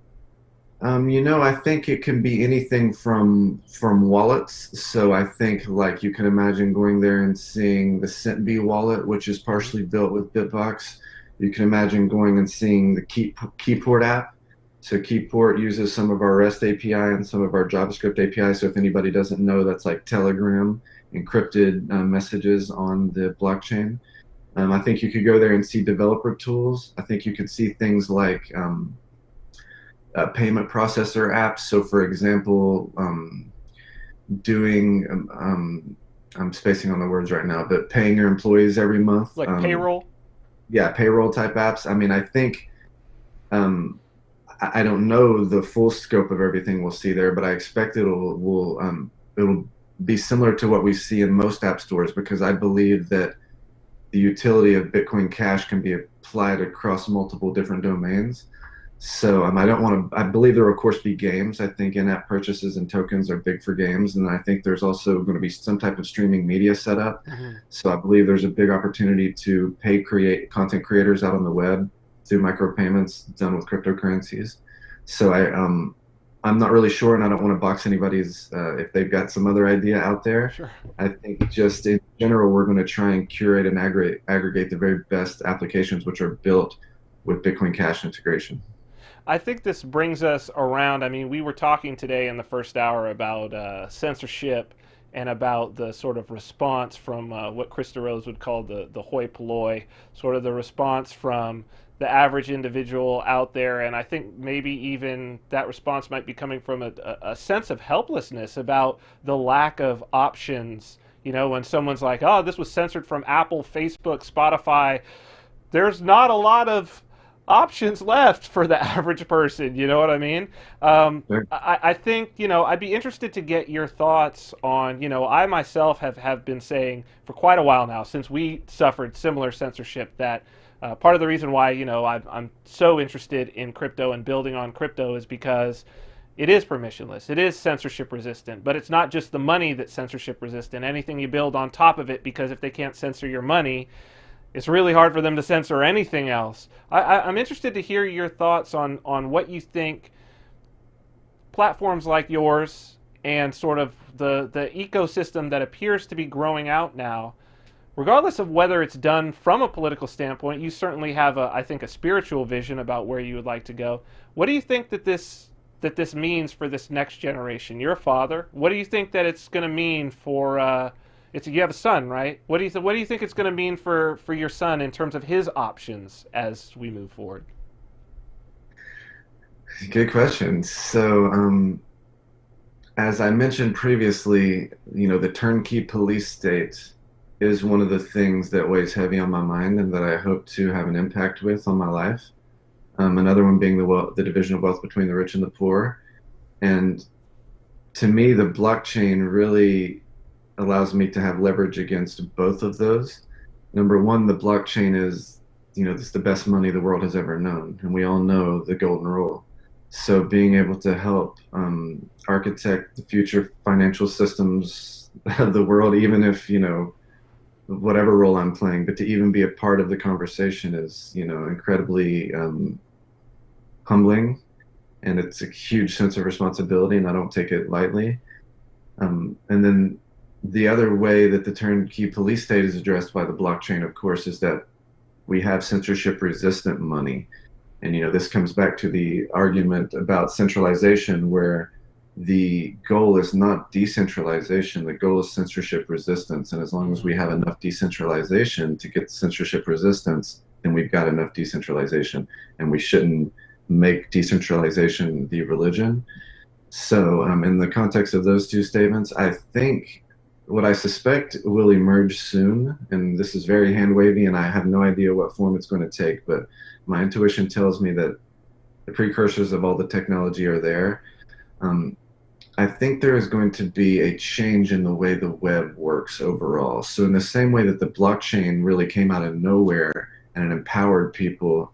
I think it can be anything from wallets. So I think like you can imagine going there and seeing the CentB wallet, which is partially built with BitBox. You can imagine going and seeing the Keyport app. So Keyport uses some of our REST API and some of our JavaScript API. So if anybody doesn't know, that's like Telegram, encrypted messages on the blockchain. I think you could go there and see developer tools. I think you could see things like payment processor apps. So for example, doing, I'm spacing on the words right now, but paying your employees every month. Like payroll? Yeah, payroll type apps. I mean, I think, I don't know the full scope of everything we'll see there, but I expect it'll be similar to what we see in most app stores, because I believe that the utility of Bitcoin Cash can be applied across multiple different domains. So I believe there will of course be games. I think in-app purchases and tokens are big for games, and I think there's also going to be some type of streaming media set up. So I believe there's a big opportunity to pay content creators out on the web through micropayments done with cryptocurrencies. So I'm not really sure, and I don't want to box anybody's if they've got some other idea out there. Sure. I think just in general, we're going to try and curate and aggregate the very best applications which are built with Bitcoin Cash integration. I think this brings us around. I mean, we were talking today in the first hour about censorship and about the sort of response from what Krista Rose would call the hoi polloi, sort of the response from the average individual out there. And I think maybe even that response might be coming from a sense of helplessness about the lack of options. When someone's like, oh, this was censored from Apple, Facebook, Spotify, there's not a lot of options left for the average person, you know what I mean? Sure. I think, I'd be interested to get your thoughts on, I myself have been saying for quite a while now, since we suffered similar censorship, that part of the reason why, I'm so interested in crypto and building on crypto is because it is permissionless, it is censorship resistant, but it's not just the money that's censorship resistant, anything you build on top of it, because if they can't censor your money, it's really hard for them to censor anything else. I'm interested to hear your thoughts on what you think platforms like yours and sort of the ecosystem that appears to be growing out now regardless of whether it's done from a political standpoint, you certainly have I think, a spiritual vision about where you would like to go. What do you think that this means for this next generation? You're a father. What do you think that it's going to mean for? You have a son, right? What do you think it's going to mean for your son in terms of his options as we move forward? Good question. So, as I mentioned previously, the turnkey police state is one of the things that weighs heavy on my mind and that I hope to have an impact with on my life. Another one being the division of wealth between the rich and the poor. And to me, the blockchain really allows me to have leverage against both of those. Number one, the blockchain is, it's the best money the world has ever known. And we all know the golden rule. So being able to help architect the future financial systems of the world, even if, whatever role I'm playing, but to even be a part of the conversation is, incredibly humbling, and it's a huge sense of responsibility, and I don't take it lightly. And then the other way that the turnkey police state is addressed by the blockchain, of course, is that we have censorship resistant money. And, this comes back to the argument about centralization, where the goal is not decentralization, the goal is censorship resistance. And as long as we have enough decentralization to get censorship resistance, then we've got enough decentralization, and we shouldn't make decentralization the religion. So in the context of those two statements, I think what I suspect will emerge soon, and this is very hand-wavy and I have no idea what form it's going to take, but my intuition tells me that the precursors of all the technology are there. I think there is going to be a change in the way the web works overall. So in the same way that the blockchain really came out of nowhere and it empowered people,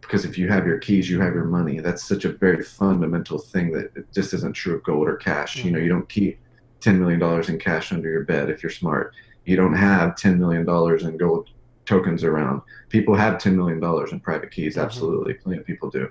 because if you have your keys, you have your money. That's such a very fundamental thing that it just isn't true of gold or cash. Mm-hmm. You don't keep $10 million in cash under your bed if you're smart. You don't have $10 million in gold tokens around. People have $10 million in private keys. Absolutely. Mm-hmm. Plenty of people do.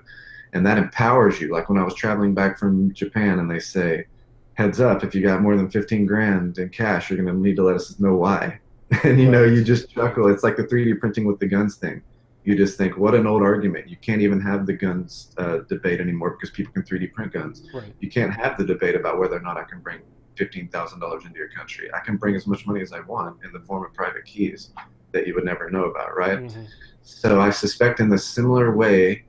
And that empowers you. Like when I was traveling back from Japan and they say, heads up, if you got more than 15 grand in cash, you're going to need to let us know why. And you just chuckle. It's like the 3D printing with the guns thing. You just think, what an old argument. You can't even have the guns debate anymore because people can 3D print guns. Right. You can't have the debate about whether or not I can bring $15,000 into your country. I can bring as much money as I want in the form of private keys that you would never know about, right? Mm-hmm. So I suspect in the similar way,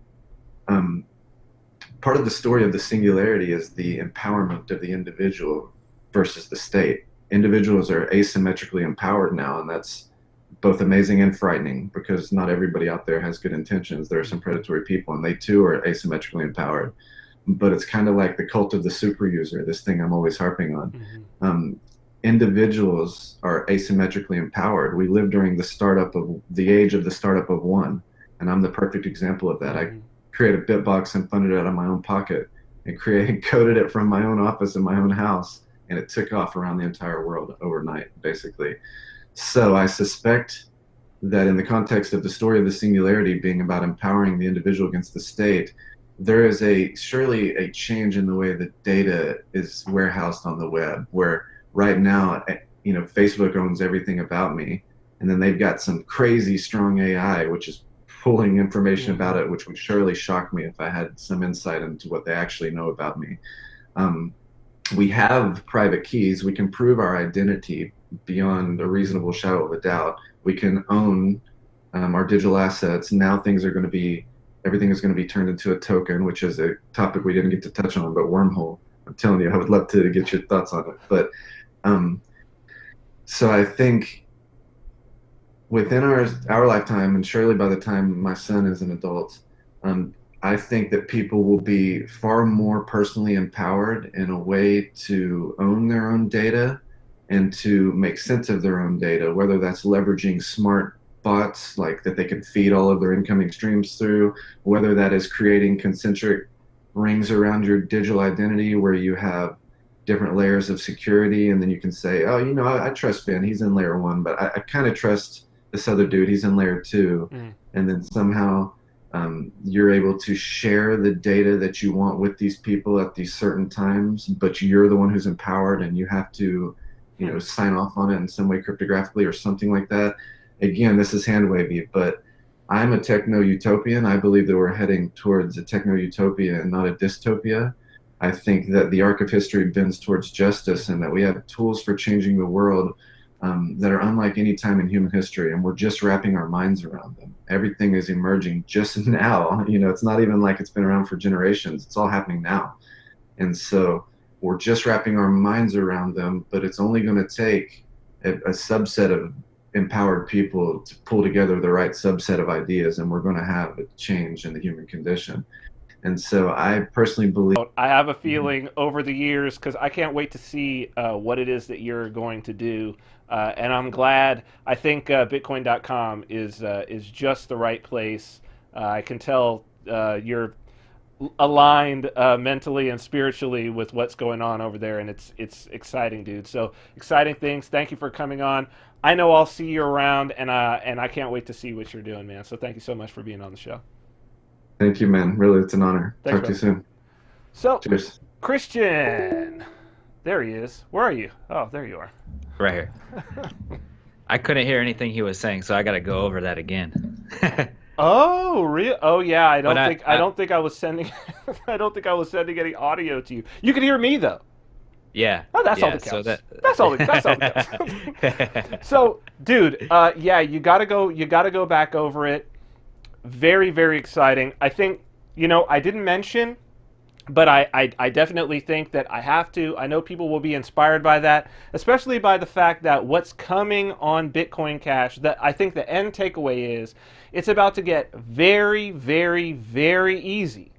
part of the story of the singularity is the empowerment of the individual versus the state. Individuals are asymmetrically empowered now, and that's both amazing and frightening because not everybody out there has good intentions. There are some predatory people, and they too are asymmetrically empowered. But it's kind of like the cult of the super user, this thing I'm always harping on. Mm-hmm. Individuals are asymmetrically empowered. We live during the age of the startup of one, and I'm the perfect example of that. Mm-hmm. I created BitBox and funded it out of my own pocket and coded it from my own office in my own house, and it took off around the entire world overnight, basically. So I suspect that in the context of the story of the singularity being about empowering the individual against the state, there is surely a change in the way that data is warehoused on the web, where right now, Facebook owns everything about me, and then they've got some crazy strong AI, which is pulling information about it, which would surely shock me if I had some insight into what they actually know about me. We have private keys. We can prove our identity beyond a reasonable shadow of a doubt. We can own our digital assets. Now everything is going to be turned into a token, which is a topic we didn't get to touch on, but wormhole. I'm telling you, I would love to get your thoughts on it. But so I think within our lifetime, and surely by the time my son is an adult, I think that people will be far more personally empowered in a way to own their own data and to make sense of their own data, whether that's leveraging smart bots like that they can feed all of their incoming streams through, whether that is creating concentric rings around your digital identity where you have different layers of security, and then you can say, oh, I trust Vin, he's in layer 1, but I kind of trust this other dude, he's in layer 2. And then somehow you're able to share the data that you want with these people at these certain times, but you're the one who's empowered, and you have to sign off on it in some way cryptographically or something like that. Again, this is hand wavy, but I'm a techno-utopian. I believe that we're heading towards a techno-utopia and not a dystopia. I think that the arc of history bends towards justice, and that we have tools for changing the world that are unlike any time in human history, and we're just wrapping our minds around them. Everything is emerging just now. It's not even like it's been around for generations. It's all happening now. And so we're just wrapping our minds around them, but it's only going to take a subset of empowered people to pull together the right subset of ideas, and we're going to have a change in the human condition. And so I personally believe... I have a feeling over the years, because I can't wait to see what it is that you're going to do. And I'm glad. I think Bitcoin.com is just the right place. I can tell you're aligned mentally and spiritually with what's going on over there, and it's exciting, dude. So exciting things. Thank you for coming on. I know I'll see you around, and I can't wait to see what you're doing, man. So thank you so much for being on the show. Thank you, man. Really, it's an honor. Thanks, Talk to you soon. So, cheers. Christian, there he is. Where are you? Oh, there you are. Right here. I couldn't hear anything he was saying, so I got to go over that again. Oh, really? Oh, yeah. I don't think I was sending. I don't think I was sending any audio to you. You can hear me though. Yeah. Oh, that's all that counts. So that's all that counts. So, dude, yeah, you gotta go back over it. Very, very exciting. I think, I didn't mention, but I definitely think that I have to. I know people will be inspired by that, especially by the fact that what's coming on Bitcoin Cash, that I think the end takeaway is it's about to get very, very, very easy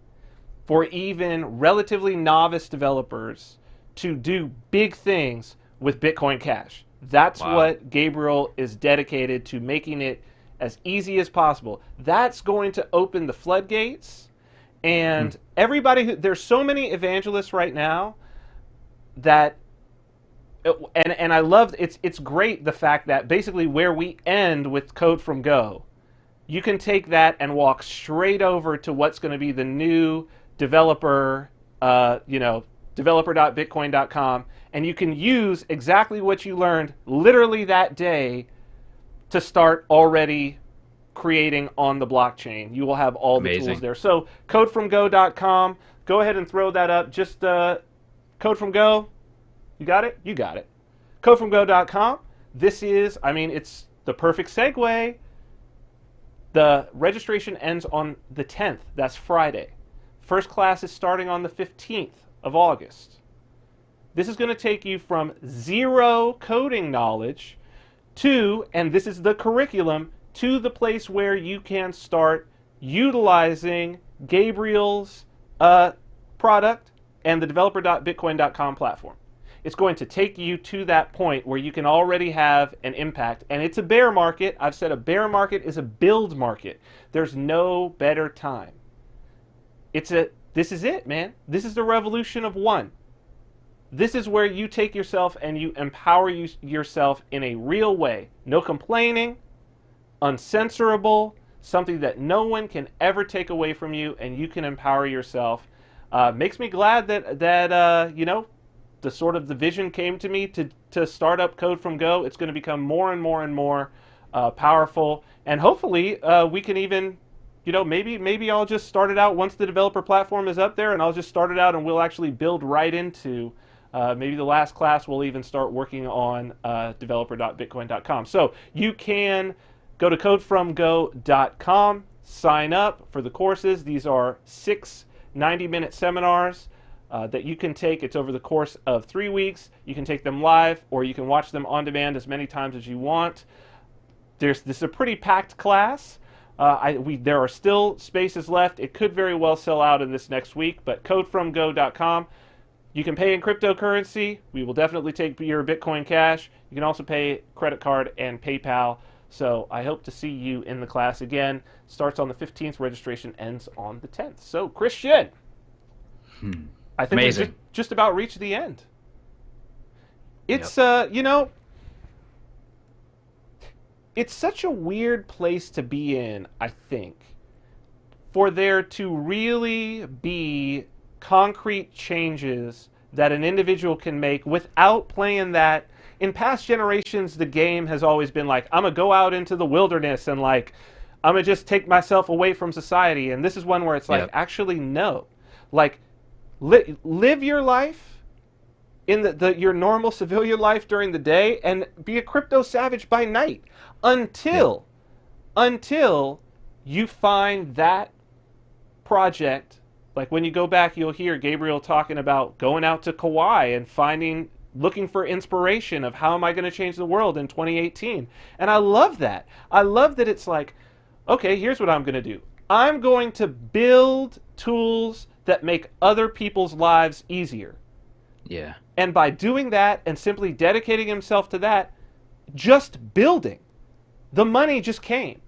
for even relatively novice developers to do big things with Bitcoin Cash. That's what Gabriel is dedicated to, making it as easy as possible. That's going to open the floodgates, and everybody there's so many evangelists right now that, and I love, it's great the fact that basically where we end with Code from Go, you can take that and walk straight over to what's going to be the new developer, developer.bitcoin.com, and you can use exactly what you learned literally that day to start already creating on the blockchain. You will have all the tools there. So codefromgo.com, go ahead and throw that up. Just Code from Go. You got it? You got it. Codefromgo.com. This is, it's the perfect segue. The registration ends on the 10th. That's Friday. First class is starting on the 15th of August. This is going to take you from zero coding knowledge to, and this is the curriculum, to the place where you can start utilizing Gabriel's product and the developer.bitcoin.com platform. It's going to take you to that point where you can already have an impact. And it's a bear market. I've said a bear market is a build market. There's no better time. This is it, man. This is the revolution of one. This is where you take yourself and you empower yourself in a real way. No complaining, uncensorable, something that no one can ever take away from you, and you can empower yourself. Makes me glad that the sort of the vision came to me to start up Code from Go. It's going to become more and more and more powerful, and hopefully we can even, maybe I'll just start it out once the developer platform is up there, and I'll just start it out and we'll actually build right into. Maybe the last class we'll even start working on developer.bitcoin.com. So you can go to codefromgo.com, sign up for the courses. These are 6 90-minute seminars that you can take. It's over the course of 3 weeks. You can take them live, or you can watch them on demand as many times as you want. This is a pretty packed class. There are still spaces left. It could very well sell out in this next week, but codefromgo.com. You can pay in cryptocurrency. We will definitely take your Bitcoin Cash. You can also pay credit card and PayPal. So I hope to see you in the class again. Starts on the 15th. Registration ends on the 10th. So, Christian, I think we just about reached the end. It's, it's such a weird place to be in, I think, for there to really be concrete changes that an individual can make without playing that. In past generations, the game has always been like, I'm going to go out into the wilderness and like, I'm going to just take myself away from society. And this is one where it's like, Yep. actually, no. Like, live your life in your normal civilian life during the day and be a crypto savage by night until you find that project. Like when you go back, you'll hear Gabriel talking about going out to Kauai and looking for inspiration of how am I going to change the world in 2018. And I love that. I love that it's like, okay, here's what I'm going to do. I'm going to build tools that make other people's lives easier. Yeah. And by doing that and simply dedicating himself to that, just building, the money just came.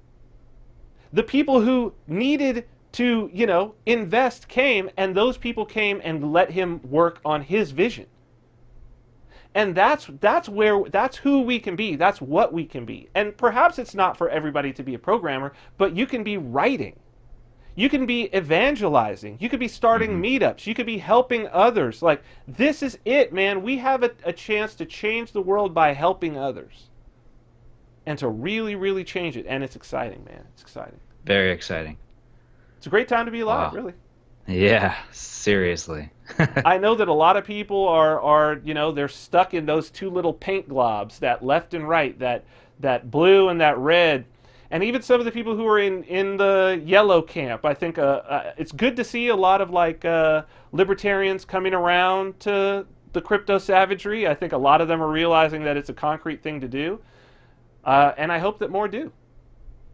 The people who needed to, invest came, and those people came and let him work on his vision. And that's who we can be. That's what we can be. And perhaps it's not for everybody to be a programmer, but you can be writing. You can be evangelizing. You could be starting meetups. You could be helping others. Like, this is it, man. We have a chance to change the world by helping others. And to really, really change it. And it's exciting, man. It's exciting. Very exciting. It's a great time to be alive, Wow. really. Yeah, seriously. I know that a lot of people are they're stuck in those two little paint globs, that left and right, that blue and that red. And even some of the people who are in the yellow camp, I think it's good to see a lot of libertarians coming around to the crypto savagery. I think a lot of them are realizing that it's a concrete thing to do. And I hope that more do.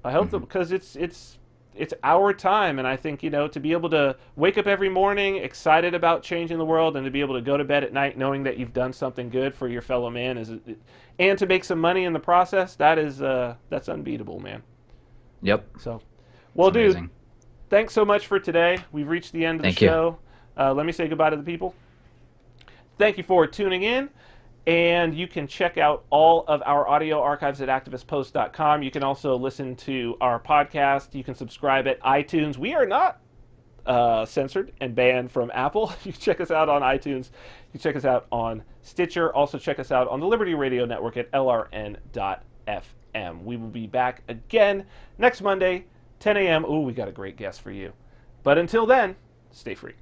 I hope that, because it's our time, and I think, to be able to wake up every morning excited about changing the world, and to be able to go to bed at night knowing that you've done something good for your fellow man and to make some money in the process, that's unbeatable, man. Yep. So, well, It's dude, amazing. thanks so much for today. We've reached the end of Thank the you. show. Let me say goodbye to the people. Thank you for tuning in. And you can check out all of our audio archives at activistpost.com. You can also listen to our podcast. You can subscribe at iTunes. We are not censored and banned from Apple. You can check us out on iTunes. You can check us out on Stitcher. Also check us out on the Liberty Radio Network at lrn.fm. We will be back again next Monday, 10 a.m. Ooh, we got a great guest for you. But until then, stay free.